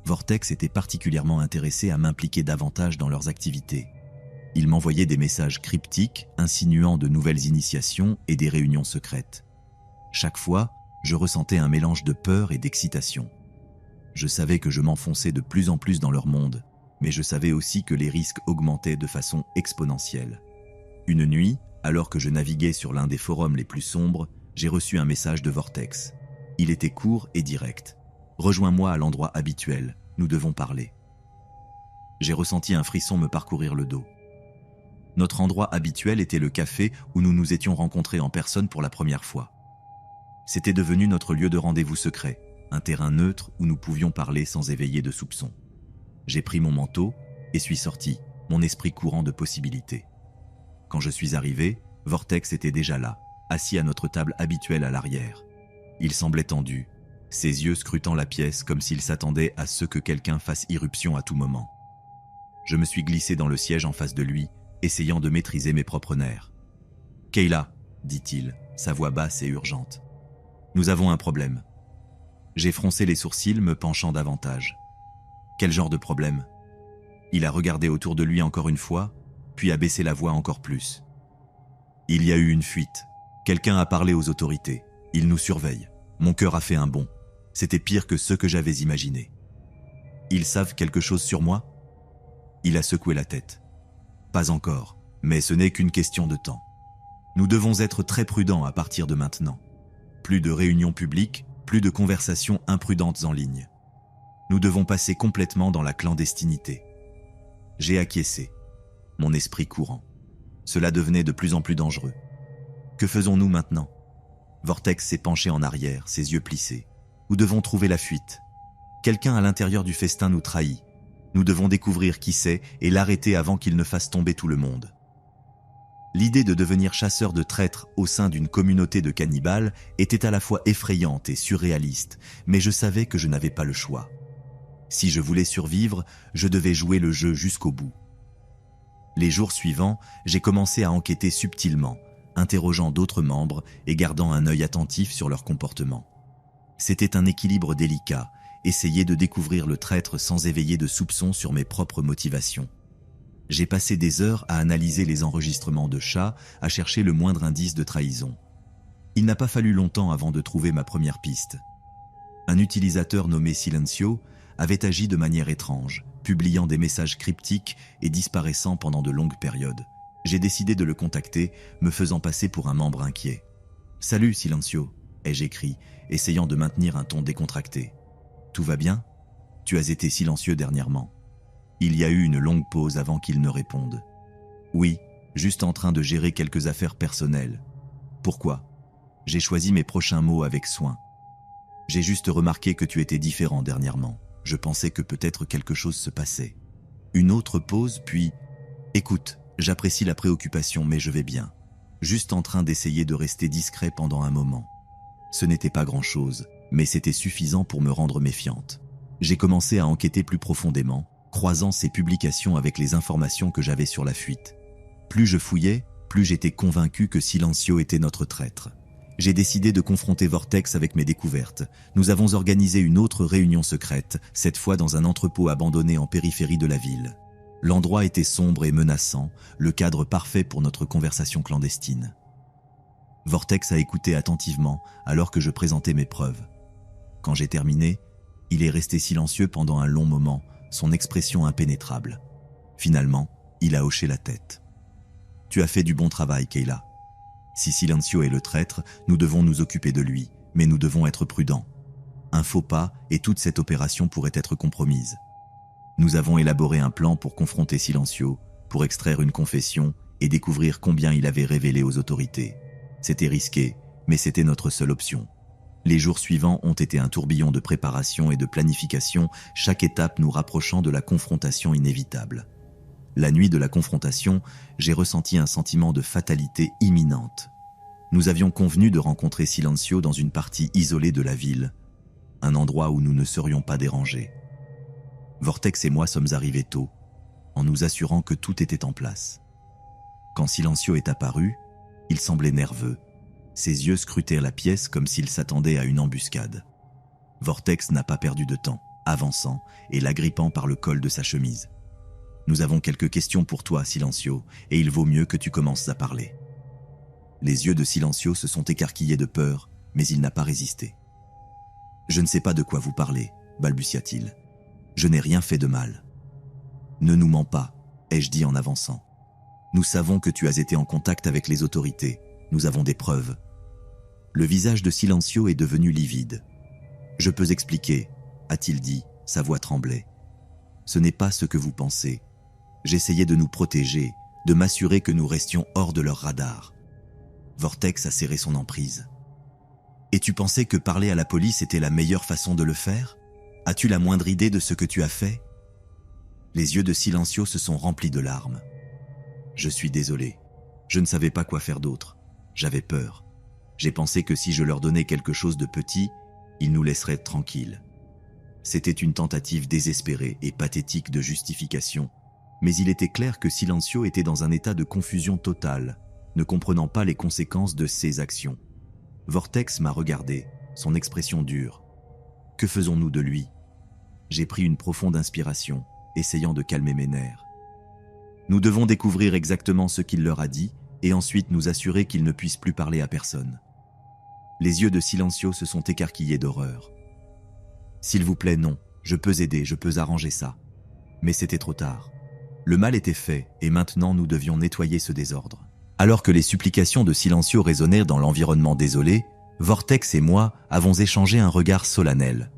Vortex était particulièrement intéressé à m'impliquer davantage dans leurs activités. Il m'envoyait des messages cryptiques insinuant de nouvelles initiations et des réunions secrètes. Chaque fois, je ressentais un mélange de peur et d'excitation. Je savais que je m'enfonçais de plus en plus dans leur monde, mais je savais aussi que les risques augmentaient de façon exponentielle. Une nuit, alors que je naviguais sur l'un des forums les plus sombres, j'ai reçu un message de Vortex. Il était court et direct. « Rejoins-moi à l'endroit habituel, nous devons parler. » J'ai ressenti un frisson me parcourir le dos. Notre endroit habituel était le café où nous nous étions rencontrés en personne pour la première fois. C'était devenu notre lieu de rendez-vous secret, un terrain neutre où nous pouvions parler sans éveiller de soupçons. J'ai pris mon manteau et suis sorti, mon esprit courant de possibilités. Quand je suis arrivé, Vortex était déjà là, assis à notre table habituelle à l'arrière. Il semblait tendu, ses yeux scrutant la pièce comme s'il s'attendait à ce que quelqu'un fasse irruption à tout moment. Je me suis glissé dans le siège en face de lui, essayant de maîtriser mes propres nerfs. « Kayla, » dit-il, sa voix basse et urgente. « Nous avons un problème. » J'ai froncé les sourcils, me penchant davantage. « Quel genre de problème ?» Il a regardé autour de lui encore une fois, puis a baissé la voix encore plus. « Il y a eu une fuite. Quelqu'un a parlé aux autorités. Ils nous surveillent. Mon cœur a fait un bond. C'était pire que ce que j'avais imaginé. Ils savent quelque chose sur moi ? » Il a secoué la tête. « Pas encore, mais ce n'est qu'une question de temps. Nous devons être très prudents à partir de maintenant. Plus de réunions publiques, plus de conversations imprudentes en ligne. Nous devons passer complètement dans la clandestinité. » J'ai acquiescé, mon esprit courant. Cela devenait de plus en plus dangereux. Que faisons-nous maintenant ? Vortex s'est penché en arrière, ses yeux plissés. Nous devons trouver la fuite. Quelqu'un à l'intérieur du festin nous trahit. Nous devons découvrir qui c'est et l'arrêter avant qu'il ne fasse tomber tout le monde. L'idée de devenir chasseur de traîtres au sein d'une communauté de cannibales était à la fois effrayante et surréaliste, mais je savais que je n'avais pas le choix. Si je voulais survivre, je devais jouer le jeu jusqu'au bout. Les jours suivants, j'ai commencé à enquêter subtilement, interrogeant d'autres membres et gardant un œil attentif sur leur comportement. C'était un équilibre délicat, essayer de découvrir le traître sans éveiller de soupçons sur mes propres motivations. J'ai passé des heures à analyser les enregistrements de chats, à chercher le moindre indice de trahison. Il n'a pas fallu longtemps avant de trouver ma première piste. Un utilisateur nommé Silencio avait agi de manière étrange, publiant des messages cryptiques et disparaissant pendant de longues périodes. J'ai décidé de le contacter, me faisant passer pour un membre inquiet. « Salut Silencio », ai-je écrit, essayant de maintenir un ton décontracté. « Tout va bien ? Tu as été silencieux dernièrement. » Il y a eu une longue pause avant qu'il ne réponde. « Oui, juste en train de gérer quelques affaires personnelles. » « Pourquoi ? J'ai choisi mes prochains mots avec soin. J'ai juste remarqué que tu étais différent dernièrement. Je pensais que peut-être quelque chose se passait. » Une autre pause, puis « Écoute, j'apprécie la préoccupation, mais je vais bien. Juste en train d'essayer de rester discret pendant un moment. » Ce n'était pas grand-chose, mais c'était suffisant pour me rendre méfiante. J'ai commencé à enquêter plus profondément, croisant ces publications avec les informations que j'avais sur la fuite. Plus je fouillais, plus j'étais convaincu que Silencio était notre traître. J'ai décidé de confronter Vortex avec mes découvertes. Nous avons organisé une autre réunion secrète, cette fois dans un entrepôt abandonné en périphérie de la ville. L'endroit était sombre et menaçant, le cadre parfait pour notre conversation clandestine. Vortex a écouté attentivement alors que je présentais mes preuves. Quand j'ai terminé, il est resté silencieux pendant un long moment, son expression impénétrable. Finalement, il a hoché la tête. « Tu as fait du bon travail, Kayla. Si Silencio est le traître, nous devons nous occuper de lui, mais nous devons être prudents. Un faux pas et toute cette opération pourrait être compromise. Nous avons élaboré un plan pour confronter Silencio, pour extraire une confession et découvrir combien il avait révélé aux autorités. C'était risqué, mais c'était notre seule option. Les jours suivants ont été un tourbillon de préparation et de planification, chaque étape nous rapprochant de la confrontation inévitable. La nuit de la confrontation, j'ai ressenti un sentiment de fatalité imminente. Nous avions convenu de rencontrer Silencio dans une partie isolée de la ville, un endroit où nous ne serions pas dérangés. Vortex et moi sommes arrivés tôt, en nous assurant que tout était en place. Quand Silencio est apparu, il semblait nerveux. Ses yeux scrutèrent la pièce comme s'il s'attendait à une embuscade. Vortex n'a pas perdu de temps, avançant et l'agrippant par le col de sa chemise. « Nous avons quelques questions pour toi, Silencio, et il vaut mieux que tu commences à parler. » Les yeux de Silencio se sont écarquillés de peur, mais il n'a pas résisté. « Je ne sais pas de quoi vous parlez, » balbutia-t-il. « Je n'ai rien fait de mal. »« Ne nous mens pas, » ai-je dit en avançant. « Nous savons que tu as été en contact avec les autorités. Nous avons des preuves. » Le visage de Silencio est devenu livide. « Je peux expliquer, » a-t-il dit, sa voix tremblait. « Ce n'est pas ce que vous pensez. J'essayais de nous protéger, de m'assurer que nous restions hors de leur radar. » Vortex a serré son emprise. « Et tu pensais que parler à la police était la meilleure façon de le faire ? As-tu la moindre idée de ce que tu as fait ?» Les yeux de Silencio se sont remplis de larmes. « Je suis désolé. Je ne savais pas quoi faire d'autre. J'avais peur. J'ai pensé que si je leur donnais quelque chose de petit, ils nous laisseraient tranquilles. » C'était une tentative désespérée et pathétique de justification, mais il était clair que Silencio était dans un état de confusion totale, ne comprenant pas les conséquences de ses actions. Vortex m'a regardé, son expression dure. Que faisons-nous de lui ? J'ai pris une profonde inspiration, essayant de calmer mes nerfs. Nous devons découvrir exactement ce qu'il leur a dit et ensuite nous assurer qu'ils ne puissent plus parler à personne. Les yeux de Silencio se sont écarquillés d'horreur. « S'il vous plaît, non, je peux aider, je peux arranger ça. » Mais c'était trop tard. Le mal était fait et maintenant nous devions nettoyer ce désordre. Alors que les supplications de Silencio résonnèrent dans l'environnement désolé, Vortex et moi avons échangé un regard solennel.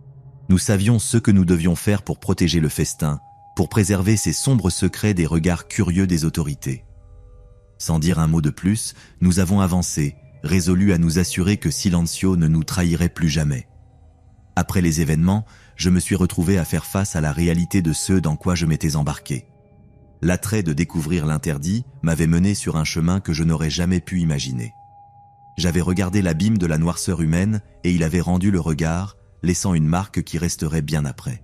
Nous savions ce que nous devions faire pour protéger le festin, pour préserver ces sombres secrets des regards curieux des autorités. Sans dire un mot de plus, nous avons avancé, résolus à nous assurer que Silencio ne nous trahirait plus jamais. Après les événements, je me suis retrouvé à faire face à la réalité de ce dans quoi je m'étais embarqué. L'attrait de découvrir l'interdit m'avait mené sur un chemin que je n'aurais jamais pu imaginer. J'avais regardé l'abîme de la noirceur humaine et il avait rendu le regard, laissant une marque qui resterait bien après.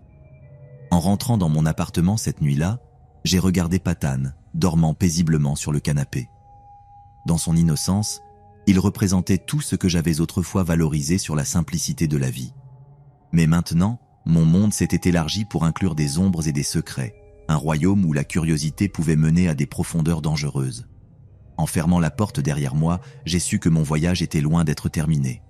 En rentrant dans mon appartement cette nuit-là, j'ai regardé Patane, dormant paisiblement sur le canapé. Dans son innocence, il représentait tout ce que j'avais autrefois valorisé sur la simplicité de la vie. Mais maintenant, mon monde s'était élargi pour inclure des ombres et des secrets, un royaume où la curiosité pouvait mener à des profondeurs dangereuses. En fermant la porte derrière moi, j'ai su que mon voyage était loin d'être terminé.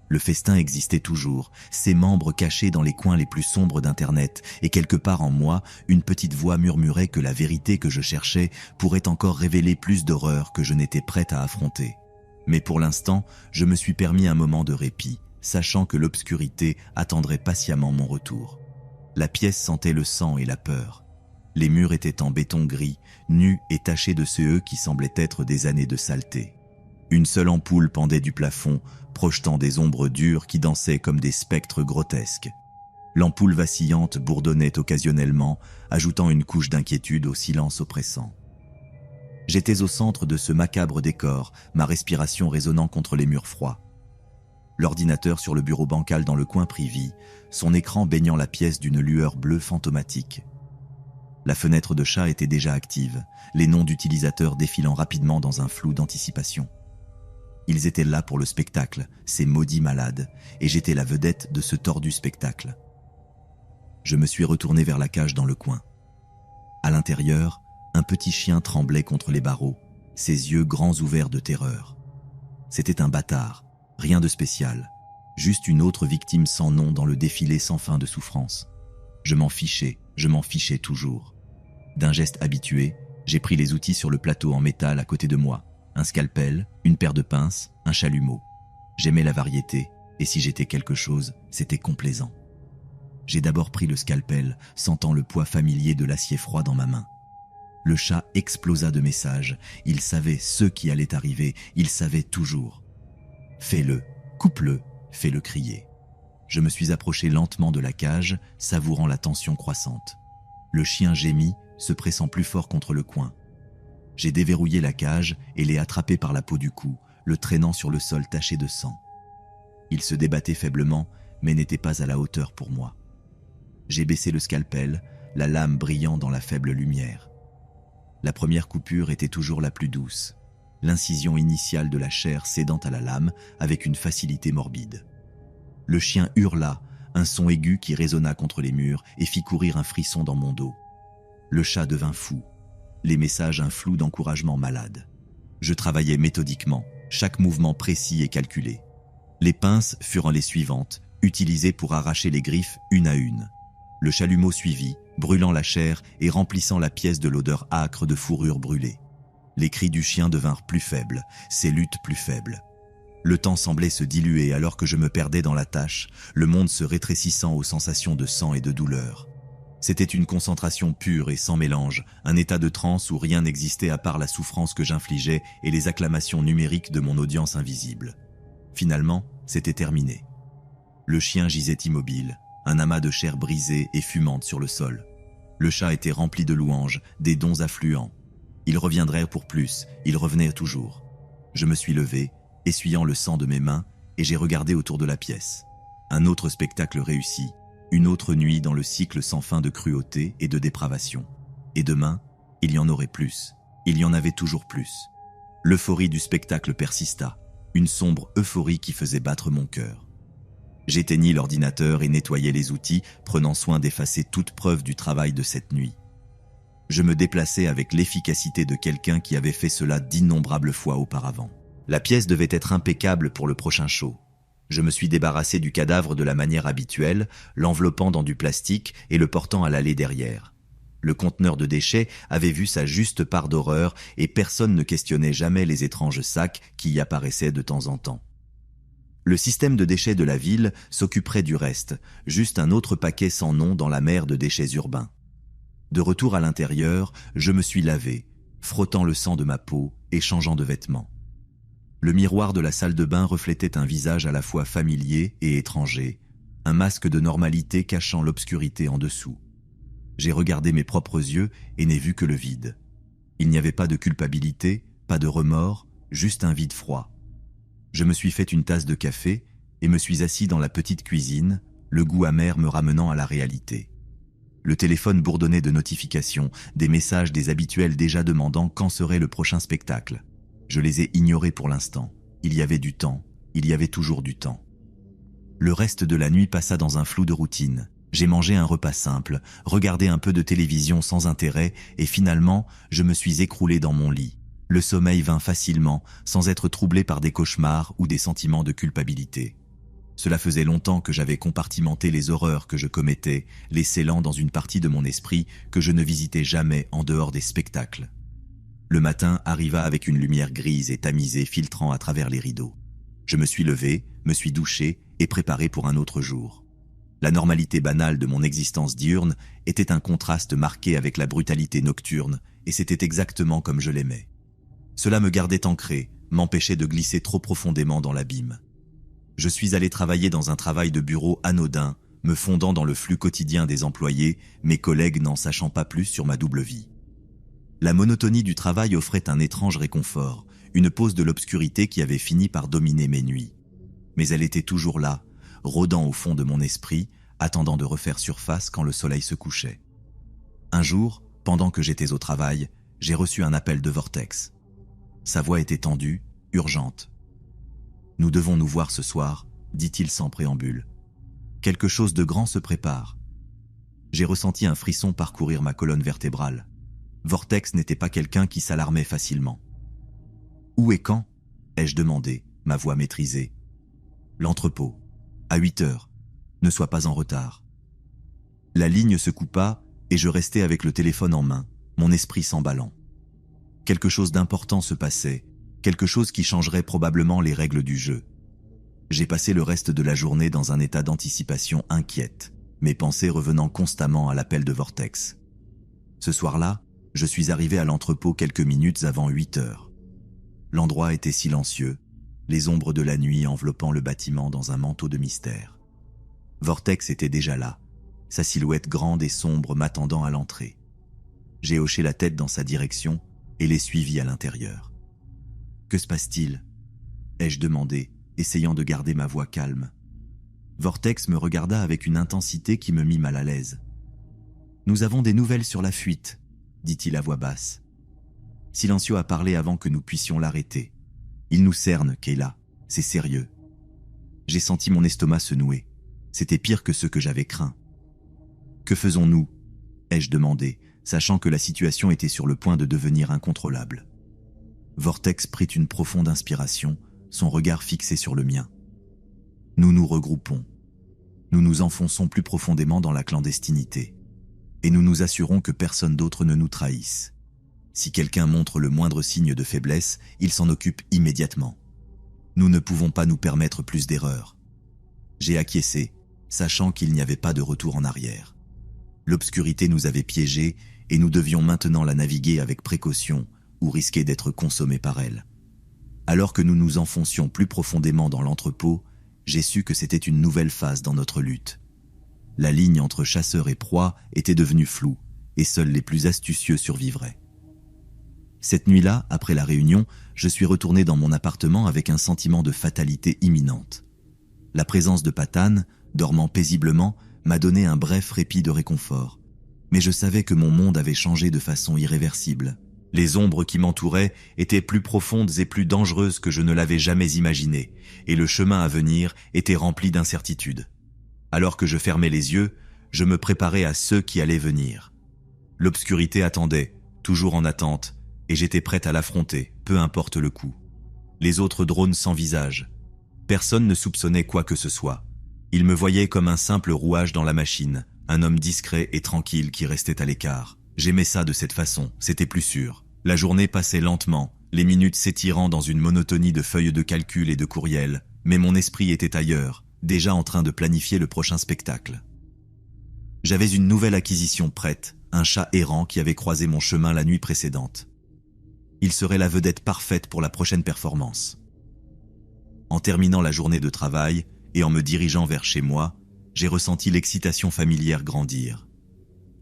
Le festin existait toujours, ses membres cachés dans les coins les plus sombres d'Internet, et quelque part en moi, une petite voix murmurait que la vérité que je cherchais pourrait encore révéler plus d'horreurs que je n'étais prête à affronter. Mais pour l'instant, je me suis permis un moment de répit, sachant que l'obscurité attendrait patiemment mon retour. La pièce sentait le sang et la peur. Les murs étaient en béton gris, nus et tachés de ceux qui semblaient être des années de saleté. Une seule ampoule pendait du plafond, projetant des ombres dures qui dansaient comme des spectres grotesques. L'ampoule vacillante bourdonnait occasionnellement, ajoutant une couche d'inquiétude au silence oppressant. J'étais au centre de ce macabre décor, ma respiration résonnant contre les murs froids. L'ordinateur sur le bureau bancal dans le coin prit vie, son écran baignant la pièce d'une lueur bleue fantomatique. La fenêtre de chat était déjà active, les noms d'utilisateurs défilant rapidement dans un flou d'anticipation. Ils étaient là pour le spectacle, ces maudits malades, et j'étais la vedette de ce tordu spectacle. Je me suis retourné vers la cage dans le coin. À l'intérieur, un petit chien tremblait contre les barreaux, ses yeux grands ouverts de terreur. C'était un bâtard, rien de spécial, juste une autre victime sans nom dans le défilé sans fin de souffrance. Je m'en fichais toujours. D'un geste habitué, j'ai pris les outils sur le plateau en métal à côté de moi, un scalpel, une paire de pinces, un chalumeau. J'aimais la variété, et si j'étais quelque chose, c'était complaisant. J'ai d'abord pris le scalpel, sentant le poids familier de l'acier froid dans ma main. Le chat explosa de messages. Il savait ce qui allait arriver. Il savait toujours. Fais-le, coupe-le, fais-le crier. Je me suis approché lentement de la cage, savourant la tension croissante. Le chien gémit, se pressant plus fort contre le coin. J'ai déverrouillé la cage et l'ai attrapé par la peau du cou, le traînant sur le sol taché de sang. Il se débattait faiblement, mais n'était pas à la hauteur pour moi. J'ai baissé le scalpel, la lame brillant dans la faible lumière. La première coupure était toujours la plus douce, l'incision initiale de la chair cédant à la lame avec une facilité morbide. Le chien hurla, un son aigu qui résonna contre les murs et fit courir un frisson dans mon dos. Le chat devint fou, les messages un flou d'encouragement malade. Je travaillais méthodiquement, chaque mouvement précis et calculé. Les pinces furent les suivantes, utilisées pour arracher les griffes une à une. Le chalumeau suivit, brûlant la chair et remplissant la pièce de l'odeur âcre de fourrure brûlée. Les cris du chien devinrent plus faibles, ses luttes plus faibles. Le temps semblait se diluer alors que je me perdais dans la tâche, le monde se rétrécissant aux sensations de sang et de douleur. C'était une concentration pure et sans mélange, un état de transe où rien n'existait à part la souffrance que j'infligeais et les acclamations numériques de mon audience invisible. Finalement, c'était terminé. Le chien gisait immobile, un amas de chair brisée et fumante sur le sol. Le chat était rempli de louanges, des dons affluents. Il reviendrait pour plus, il revenait toujours. Je me suis levé, essuyant le sang de mes mains, et j'ai regardé autour de la pièce. Un autre spectacle réussi, une autre nuit dans le cycle sans fin de cruauté et de dépravation. Et demain, il y en aurait plus. Il y en avait toujours plus. L'euphorie du spectacle persista, une sombre euphorie qui faisait battre mon cœur. J'éteignis l'ordinateur et nettoyai les outils, prenant soin d'effacer toute preuve du travail de cette nuit. Je me déplaçais avec l'efficacité de quelqu'un qui avait fait cela d'innombrables fois auparavant. La pièce devait être impeccable pour le prochain show. Je me suis débarrassé du cadavre de la manière habituelle, l'enveloppant dans du plastique et le portant à l'allée derrière. Le conteneur de déchets avait vu sa juste part d'horreur et personne ne questionnait jamais les étranges sacs qui y apparaissaient de temps en temps. Le système de déchets de la ville s'occuperait du reste, juste un autre paquet sans nom dans la mer de déchets urbains. De retour à l'intérieur, je me suis lavé, frottant le sang de ma peau et changeant de vêtements. Le miroir de la salle de bain reflétait un visage à la fois familier et étranger, un masque de normalité cachant l'obscurité en dessous. J'ai regardé mes propres yeux et n'ai vu que le vide. Il n'y avait pas de culpabilité, pas de remords, juste un vide froid. Je me suis fait une tasse de café et me suis assis dans la petite cuisine, le goût amer me ramenant à la réalité. Le téléphone bourdonnait de notifications, des messages des habituels déjà demandant quand serait le prochain spectacle. Je les ai ignorés pour l'instant. Il y avait du temps, il y avait toujours du temps. Le reste de la nuit passa dans un flou de routine. J'ai mangé un repas simple, regardé un peu de télévision sans intérêt et finalement, je me suis écroulé dans mon lit. Le sommeil vint facilement, sans être troublé par des cauchemars ou des sentiments de culpabilité. Cela faisait longtemps que j'avais compartimenté les horreurs que je commettais, les scellant dans une partie de mon esprit que je ne visitais jamais en dehors des spectacles. Le matin arriva avec une lumière grise et tamisée filtrant à travers les rideaux. Je me suis levé, me suis douché et préparé pour un autre jour. La normalité banale de mon existence diurne était un contraste marqué avec la brutalité nocturne, et c'était exactement comme je l'aimais. Cela me gardait ancré, m'empêchait de glisser trop profondément dans l'abîme. Je suis allé travailler dans un travail de bureau anodin, me fondant dans le flux quotidien des employés, mes collègues n'en sachant pas plus sur ma double vie. La monotonie du travail offrait un étrange réconfort, une pause de l'obscurité qui avait fini par dominer mes nuits. Mais elle était toujours là, rôdant au fond de mon esprit, attendant de refaire surface quand le soleil se couchait. Un jour, pendant que j'étais au travail, j'ai reçu un appel de Vortex. Sa voix était tendue, urgente. « Nous devons nous voir ce soir », dit-il sans préambule. « Quelque chose de grand se prépare. » J'ai ressenti un frisson parcourir ma colonne vertébrale. Vortex n'était pas quelqu'un qui s'alarmait facilement. « Où et quand ?» ai-je demandé, ma voix maîtrisée. « L'entrepôt. À 8 heures. Ne sois pas en retard. » La ligne se coupa et je restai avec le téléphone en main, mon esprit s'emballant. Quelque chose d'important se passait, quelque chose qui changerait probablement les règles du jeu. J'ai passé le reste de la journée dans un état d'anticipation inquiète, mes pensées revenant constamment à l'appel de Vortex. Ce soir-là, Je suis arrivé à l'entrepôt quelques minutes avant 8 heures. L'endroit était silencieux, les ombres de la nuit enveloppant le bâtiment dans un manteau de mystère. Vortex était déjà là, sa silhouette grande et sombre m'attendant à l'entrée. J'ai hoché la tête dans sa direction et l'ai suivi à l'intérieur. « Que se passe-t-il » ai-je demandé, essayant de garder ma voix calme. Vortex me regarda avec une intensité qui me mit mal à l'aise. « Nous avons des nouvelles sur la fuite », dit-il à voix basse. Silencio a parlé avant que nous puissions l'arrêter. Il nous cerne, Kayla, c'est sérieux. J'ai senti mon estomac se nouer. C'était pire que ce que j'avais craint. Que faisons-nous ? ai-je demandé, sachant que la situation était sur le point de devenir incontrôlable. Vortex prit une profonde inspiration, son regard fixé sur le mien. Nous nous regroupons. Nous nous enfonçons plus profondément dans la clandestinité. Et nous nous assurons que personne d'autre ne nous trahisse. Si quelqu'un montre le moindre signe de faiblesse, il s'en occupe immédiatement. Nous ne pouvons pas nous permettre plus d'erreurs. J'ai acquiescé, sachant qu'il n'y avait pas de retour en arrière. L'obscurité nous avait piégés et nous devions maintenant la naviguer avec précaution ou risquer d'être consommés par elle. Alors que nous nous enfoncions plus profondément dans l'entrepôt, j'ai su que c'était une nouvelle phase dans notre lutte. La ligne entre chasseurs et proie était devenue floue et seuls les plus astucieux survivraient. Cette nuit-là, après la réunion, je suis retourné dans mon appartement avec un sentiment de fatalité imminente. La présence de Patane, dormant paisiblement, m'a donné un bref répit de réconfort. Mais je savais que mon monde avait changé de façon irréversible. Les ombres qui m'entouraient étaient plus profondes et plus dangereuses que je ne l'avais jamais imaginé, et le chemin à venir était rempli d'incertitudes. Alors que je fermais les yeux, je me préparais à ceux qui allaient venir. L'obscurité attendait, toujours en attente, et j'étais prêt à l'affronter, peu importe le coup. Les autres drones sans visage. Personne ne soupçonnait quoi que ce soit. Ils me voyaient comme un simple rouage dans la machine, un homme discret et tranquille qui restait à l'écart. J'aimais ça de cette façon, c'était plus sûr. La journée passait lentement, les minutes s'étirant dans une monotonie de feuilles de calcul et de courriels, mais mon esprit était ailleurs, déjà en train de planifier le prochain spectacle. J'avais une nouvelle acquisition prête, un chat errant qui avait croisé mon chemin la nuit précédente. Il serait la vedette parfaite pour la prochaine performance. En terminant la journée de travail et en me dirigeant vers chez moi, j'ai ressenti l'excitation familière grandir.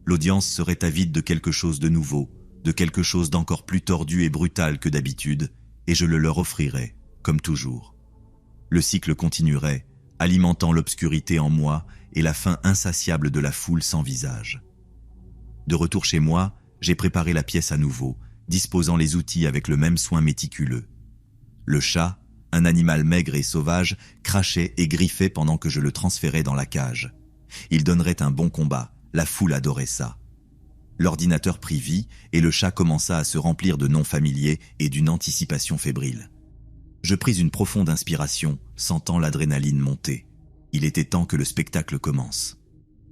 L'audience serait avide de quelque chose de nouveau, de quelque chose d'encore plus tordu et brutal que d'habitude, et je le leur offrirais, comme toujours. Le cycle continuerait, alimentant l'obscurité en moi et la faim insatiable de la foule sans visage. De retour chez moi, j'ai préparé la pièce à nouveau, disposant les outils avec le même soin méticuleux. Le chat, un animal maigre et sauvage, crachait et griffait pendant que je le transférais dans la cage. Il donnerait un bon combat, la foule adorait ça. L'ordinateur prit vie et le chat commença à se remplir de noms familiers et d'une anticipation fébrile. Je pris une profonde inspiration, sentant l'adrénaline monter. Il était temps que le spectacle commence.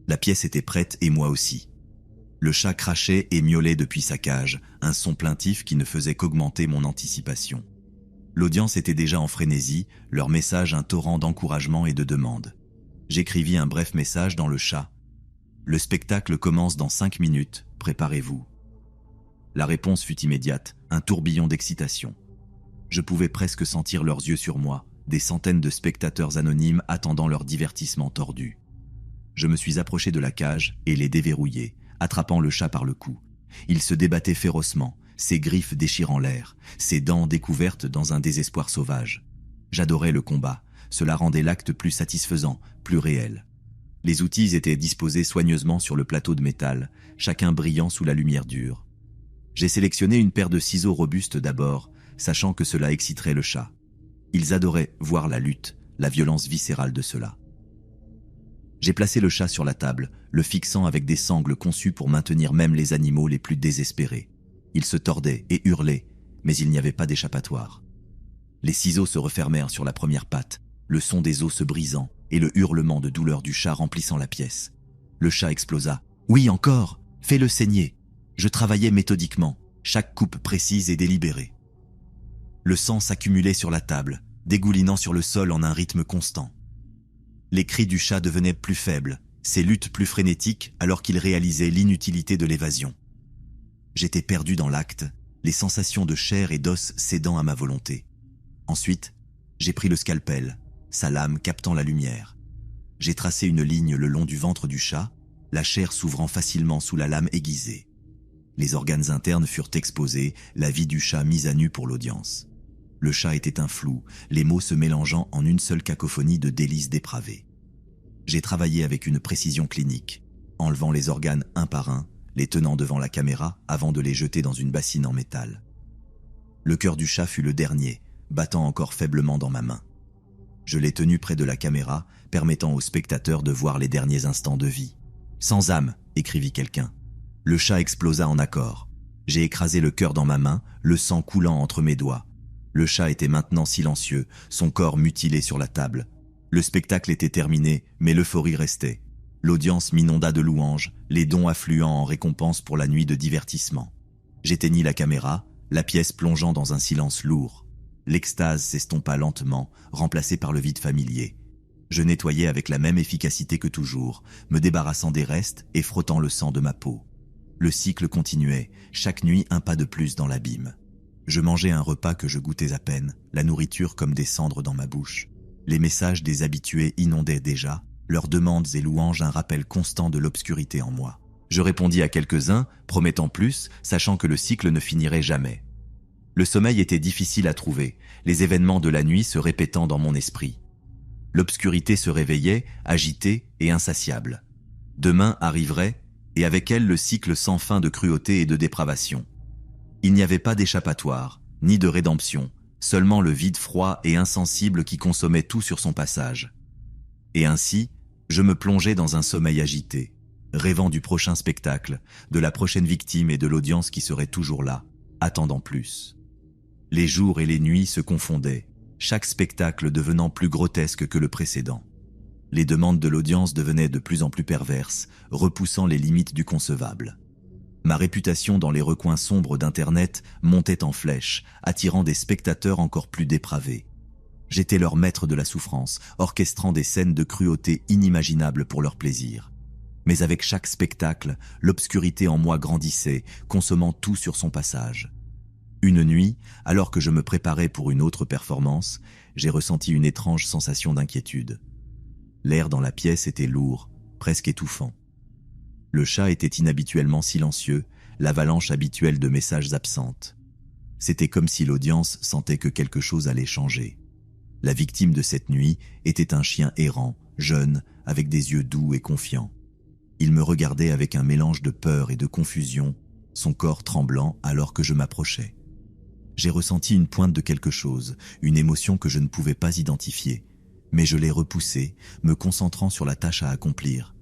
La pièce était prête et moi aussi. Le chat crachait et miaulait depuis sa cage, un son plaintif qui ne faisait qu'augmenter mon anticipation. L'audience était déjà en frénésie, leur message un torrent d'encouragement et de demandes. J'écrivis un bref message dans le chat. Le spectacle commence dans 5 minutes, préparez-vous. La réponse fut immédiate, un tourbillon d'excitation. Je pouvais presque sentir leurs yeux sur moi, des centaines de spectateurs anonymes attendant leur divertissement tordu. Je me suis approché de la cage et l'ai déverrouillé, attrapant le chat par le cou. Il se débattait férocement, ses griffes déchirant l'air, ses dents découvertes dans un désespoir sauvage. J'adorais le combat, cela rendait l'acte plus satisfaisant, plus réel. Les outils étaient disposés soigneusement sur le plateau de métal, chacun brillant sous la lumière dure. J'ai sélectionné une paire de ciseaux robustes d'abord, sachant que cela exciterait le chat. Ils adoraient voir la lutte, la violence viscérale de cela. J'ai placé le chat sur la table, le fixant avec des sangles conçues pour maintenir même les animaux les plus désespérés. Il se tordait et hurlait, mais il n'y avait pas d'échappatoire. Les ciseaux se refermèrent sur la première patte, le son des os se brisant et le hurlement de douleur du chat remplissant la pièce. Le chat explosa. « Oui, encore! Fais-le saigner !» Je travaillais méthodiquement, chaque coupe précise et délibérée. Le sang s'accumulait sur la table, dégoulinant sur le sol en un rythme constant. Les cris du chat devenaient plus faibles, ses luttes plus frénétiques alors qu'il réalisait l'inutilité de l'évasion. J'étais perdu dans l'acte, les sensations de chair et d'os cédant à ma volonté. Ensuite, j'ai pris le scalpel, sa lame captant la lumière. J'ai tracé une ligne le long du ventre du chat, la chair s'ouvrant facilement sous la lame aiguisée. Les organes internes furent exposés, la vie du chat mise à nu pour l'audience. Le chat était un flou, les mots se mélangeant en une seule cacophonie de délices dépravées. J'ai travaillé avec une précision clinique, enlevant les organes un par un, les tenant devant la caméra avant de les jeter dans une bassine en métal. Le cœur du chat fut le dernier, battant encore faiblement dans ma main. Je l'ai tenu près de la caméra, permettant aux spectateurs de voir les derniers instants de vie. « Sans âme !» écrivit quelqu'un. Le chat explosa en accord. J'ai écrasé le cœur dans ma main, le sang coulant entre mes doigts. Le chat était maintenant silencieux, son corps mutilé sur la table. Le spectacle était terminé, mais l'euphorie restait. L'audience m'inonda de louanges, les dons affluant en récompense pour la nuit de divertissement. J'éteignis la caméra, la pièce plongeant dans un silence lourd. L'extase s'estompa lentement, remplacée par le vide familier. Je nettoyais avec la même efficacité que toujours, me débarrassant des restes et frottant le sang de ma peau. Le cycle continuait, chaque nuit un pas de plus dans l'abîme. Je mangeais un repas que je goûtais à peine, la nourriture comme des cendres dans ma bouche. Les messages des habitués inondaient déjà, leurs demandes et louanges un rappel constant de l'obscurité en moi. Je répondis à quelques-uns, promettant plus, sachant que le cycle ne finirait jamais. Le sommeil était difficile à trouver, les événements de la nuit se répétant dans mon esprit. L'obscurité se réveillait, agitée et insatiable. Demain arriverait, et avec elle le cycle sans fin de cruauté et de dépravation. Il n'y avait pas d'échappatoire, ni de rédemption, seulement le vide froid et insensible qui consommait tout sur son passage. Et ainsi, je me plongeais dans un sommeil agité, rêvant du prochain spectacle, de la prochaine victime et de l'audience qui serait toujours là, attendant plus. Les jours et les nuits se confondaient, chaque spectacle devenant plus grotesque que le précédent. Les demandes de l'audience devenaient de plus en plus perverses, repoussant les limites du concevable. Ma réputation dans les recoins sombres d'Internet montait en flèche, attirant des spectateurs encore plus dépravés. J'étais leur maître de la souffrance, orchestrant des scènes de cruauté inimaginables pour leur plaisir. Mais avec chaque spectacle, l'obscurité en moi grandissait, consommant tout sur son passage. Une nuit, alors que je me préparais pour une autre performance, j'ai ressenti une étrange sensation d'inquiétude. L'air dans la pièce était lourd, presque étouffant. Le chat était inhabituellement silencieux, l'avalanche habituelle de messages absente. C'était comme si l'audience sentait que quelque chose allait changer. La victime de cette nuit était un chien errant, jeune, avec des yeux doux et confiants. Il me regardait avec un mélange de peur et de confusion, son corps tremblant alors que je m'approchais. J'ai ressenti une pointe de quelque chose, une émotion que je ne pouvais pas identifier, mais je l'ai repoussée, me concentrant sur la tâche à accomplir.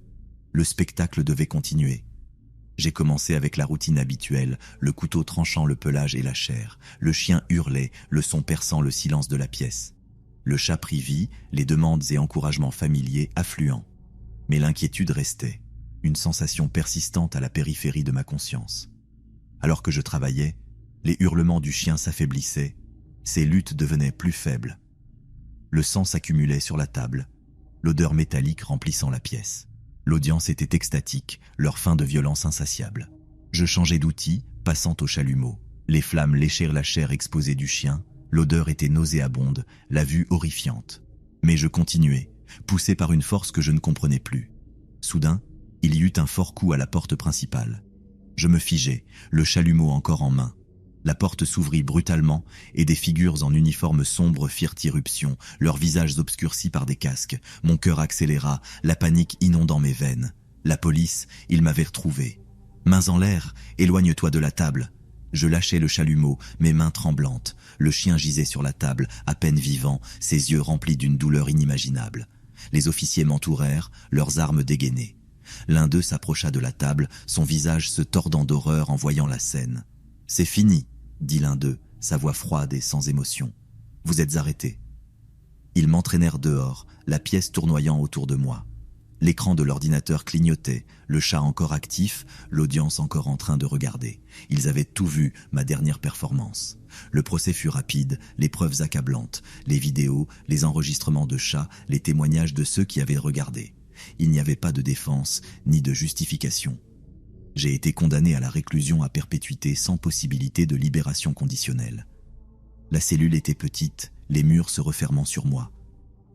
Le spectacle devait continuer. J'ai commencé avec la routine habituelle, le couteau tranchant le pelage et la chair. Le chien hurlait, le son perçant le silence de la pièce. Le chat prit vie, les demandes et encouragements familiers affluents. Mais l'inquiétude restait, une sensation persistante à la périphérie de ma conscience. Alors que je travaillais, les hurlements du chien s'affaiblissaient, ses luttes devenaient plus faibles. Le sang s'accumulait sur la table, l'odeur métallique remplissant la pièce. L'audience était extatique, leur faim de violence insatiable. Je changeai d'outil, passant au chalumeau. Les flammes léchèrent la chair exposée du chien, l'odeur était nauséabonde, la vue horrifiante. Mais je continuais, poussé par une force que je ne comprenais plus. Soudain, il y eut un fort coup à la porte principale. Je me figeai, le chalumeau encore en main. La porte s'ouvrit brutalement et des figures en uniforme sombre firent irruption, leurs visages obscurcis par des casques. Mon cœur accéléra, la panique inondant mes veines. La police, ils m'avaient retrouvé. Mains en l'air, éloigne-toi de la table. Je lâchai le chalumeau, mes mains tremblantes. Le chien gisait sur la table, à peine vivant, ses yeux remplis d'une douleur inimaginable. Les officiers m'entourèrent, leurs armes dégainées. L'un d'eux s'approcha de la table, son visage se tordant d'horreur en voyant la scène. « C'est fini !» dit l'un d'eux, sa voix froide et sans émotion. « Vous êtes arrêtés. » Ils m'entraînèrent dehors, la pièce tournoyant autour de moi. L'écran de l'ordinateur clignotait, le chat encore actif, l'audience encore en train de regarder. Ils avaient tout vu, ma dernière performance. Le procès fut rapide, les preuves accablantes, les vidéos, les enregistrements de chats, les témoignages de ceux qui avaient regardé. Il n'y avait pas de défense, ni de justification. J'ai été condamné à la réclusion à perpétuité sans possibilité de libération conditionnelle. La cellule était petite, les murs se refermant sur moi.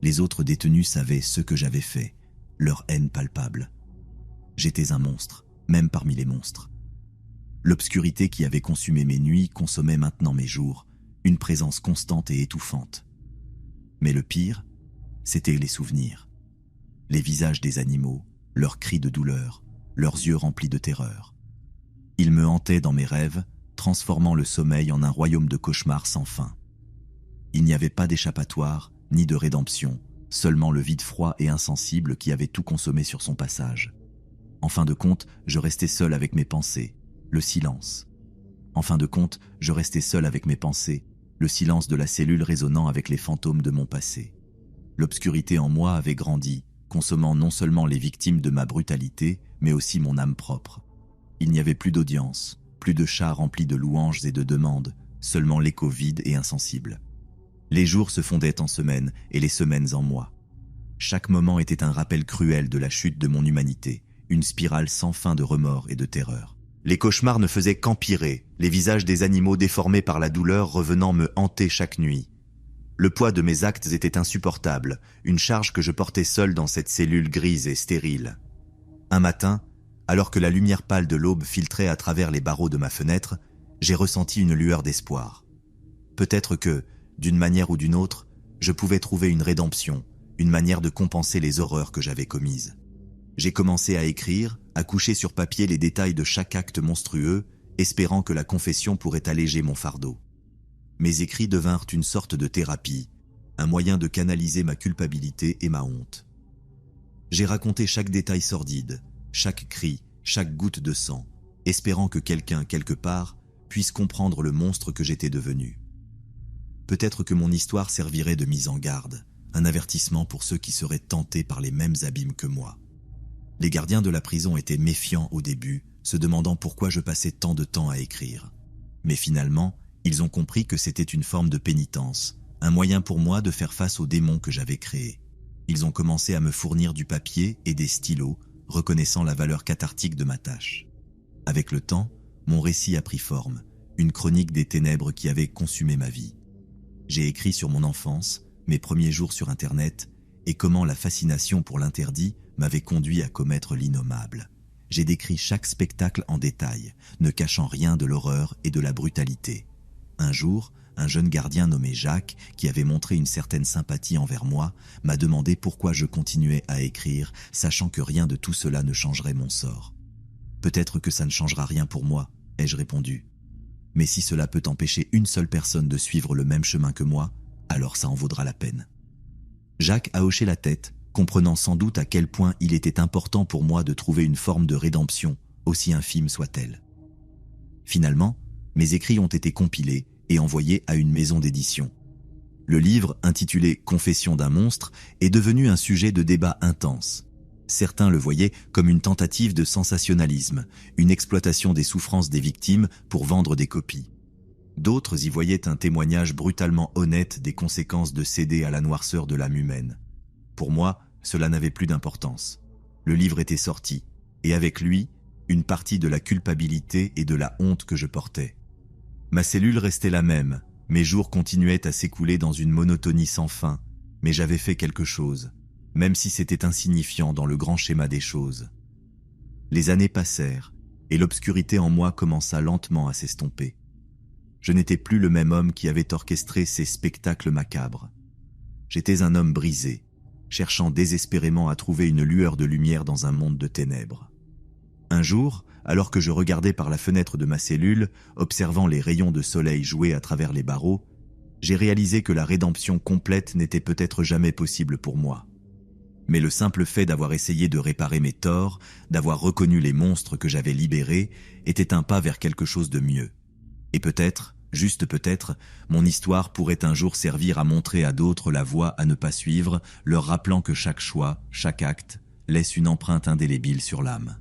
Les autres détenus savaient ce que j'avais fait, leur haine palpable. J'étais un monstre, même parmi les monstres. L'obscurité qui avait consumé mes nuits consommait maintenant mes jours, une présence constante et étouffante. Mais le pire, c'était les souvenirs. Les visages des animaux, leurs cris de douleur, leurs yeux remplis de terreur. Ils me hantaient dans mes rêves, transformant le sommeil en un royaume de cauchemars sans fin. Il n'y avait pas d'échappatoire, ni de rédemption, seulement le vide froid et insensible qui avait tout consommé sur son passage. En fin de compte, je restais seul avec mes pensées, le silence. En fin de compte, je restais seul avec mes pensées, le silence de la cellule résonnant avec les fantômes de mon passé. L'obscurité en moi avait grandi, consommant non seulement les victimes de ma brutalité, mais aussi mon âme propre. Il n'y avait plus d'audience, plus de chats remplis de louanges et de demandes, seulement l'écho vide et insensible. Les jours se fondaient en semaines et les semaines en mois. Chaque moment était un rappel cruel de la chute de mon humanité, une spirale sans fin de remords et de terreur. Les cauchemars ne faisaient qu'empirer, les visages des animaux déformés par la douleur revenant me hanter chaque nuit. Le poids de mes actes était insupportable, une charge que je portais seul dans cette cellule grise et stérile. Un matin, alors que la lumière pâle de l'aube filtrait à travers les barreaux de ma fenêtre, j'ai ressenti une lueur d'espoir. Peut-être que, d'une manière ou d'une autre, je pouvais trouver une rédemption, une manière de compenser les horreurs que j'avais commises. J'ai commencé à écrire, à coucher sur papier les détails de chaque acte monstrueux, espérant que la confession pourrait alléger mon fardeau. Mes écrits devinrent une sorte de thérapie, un moyen de canaliser ma culpabilité et ma honte. J'ai raconté chaque détail sordide, chaque cri, chaque goutte de sang, espérant que quelqu'un, quelque part, puisse comprendre le monstre que j'étais devenu. Peut-être que mon histoire servirait de mise en garde, un avertissement pour ceux qui seraient tentés par les mêmes abîmes que moi. Les gardiens de la prison étaient méfiants au début, se demandant pourquoi je passais tant de temps à écrire. Mais finalement, ils ont compris que c'était une forme de pénitence, un moyen pour moi de faire face aux démons que j'avais créés. Ils ont commencé à me fournir du papier et des stylos, reconnaissant la valeur cathartique de ma tâche. Avec le temps, mon récit a pris forme, une chronique des ténèbres qui avait consumé ma vie. J'ai écrit sur mon enfance, mes premiers jours sur Internet, et comment la fascination pour l'interdit m'avait conduit à commettre l'innommable. J'ai décrit chaque spectacle en détail, ne cachant rien de l'horreur et de la brutalité. Un jour, un jeune gardien nommé Jacques, qui avait montré une certaine sympathie envers moi, m'a demandé pourquoi je continuais à écrire, sachant que rien de tout cela ne changerait mon sort. « Peut-être que ça ne changera rien pour moi », ai-je répondu. « Mais si cela peut empêcher une seule personne de suivre le même chemin que moi, alors ça en vaudra la peine. » Jacques a hoché la tête, comprenant sans doute à quel point il était important pour moi de trouver une forme de rédemption, aussi infime soit-elle. Finalement, mes écrits ont été compilés et envoyés à une maison d'édition. Le livre, intitulé « Confession d'un monstre », est devenu un sujet de débat intense. Certains le voyaient comme une tentative de sensationnalisme, une exploitation des souffrances des victimes pour vendre des copies. D'autres y voyaient un témoignage brutalement honnête des conséquences de céder à la noirceur de l'âme humaine. Pour moi, cela n'avait plus d'importance. Le livre était sorti, et avec lui, une partie de la culpabilité et de la honte que je portais. Ma cellule restait la même, mes jours continuaient à s'écouler dans une monotonie sans fin, mais j'avais fait quelque chose, même si c'était insignifiant dans le grand schéma des choses. Les années passèrent, et l'obscurité en moi commença lentement à s'estomper. Je n'étais plus le même homme qui avait orchestré ces spectacles macabres. J'étais un homme brisé, cherchant désespérément à trouver une lueur de lumière dans un monde de ténèbres. Un jour, alors que je regardais par la fenêtre de ma cellule, observant les rayons de soleil jouer à travers les barreaux, j'ai réalisé que la rédemption complète n'était peut-être jamais possible pour moi. Mais le simple fait d'avoir essayé de réparer mes torts, d'avoir reconnu les monstres que j'avais libérés, était un pas vers quelque chose de mieux. Et peut-être, juste peut-être, mon histoire pourrait un jour servir à montrer à d'autres la voie à ne pas suivre, leur rappelant que chaque choix, chaque acte, laisse une empreinte indélébile sur l'âme.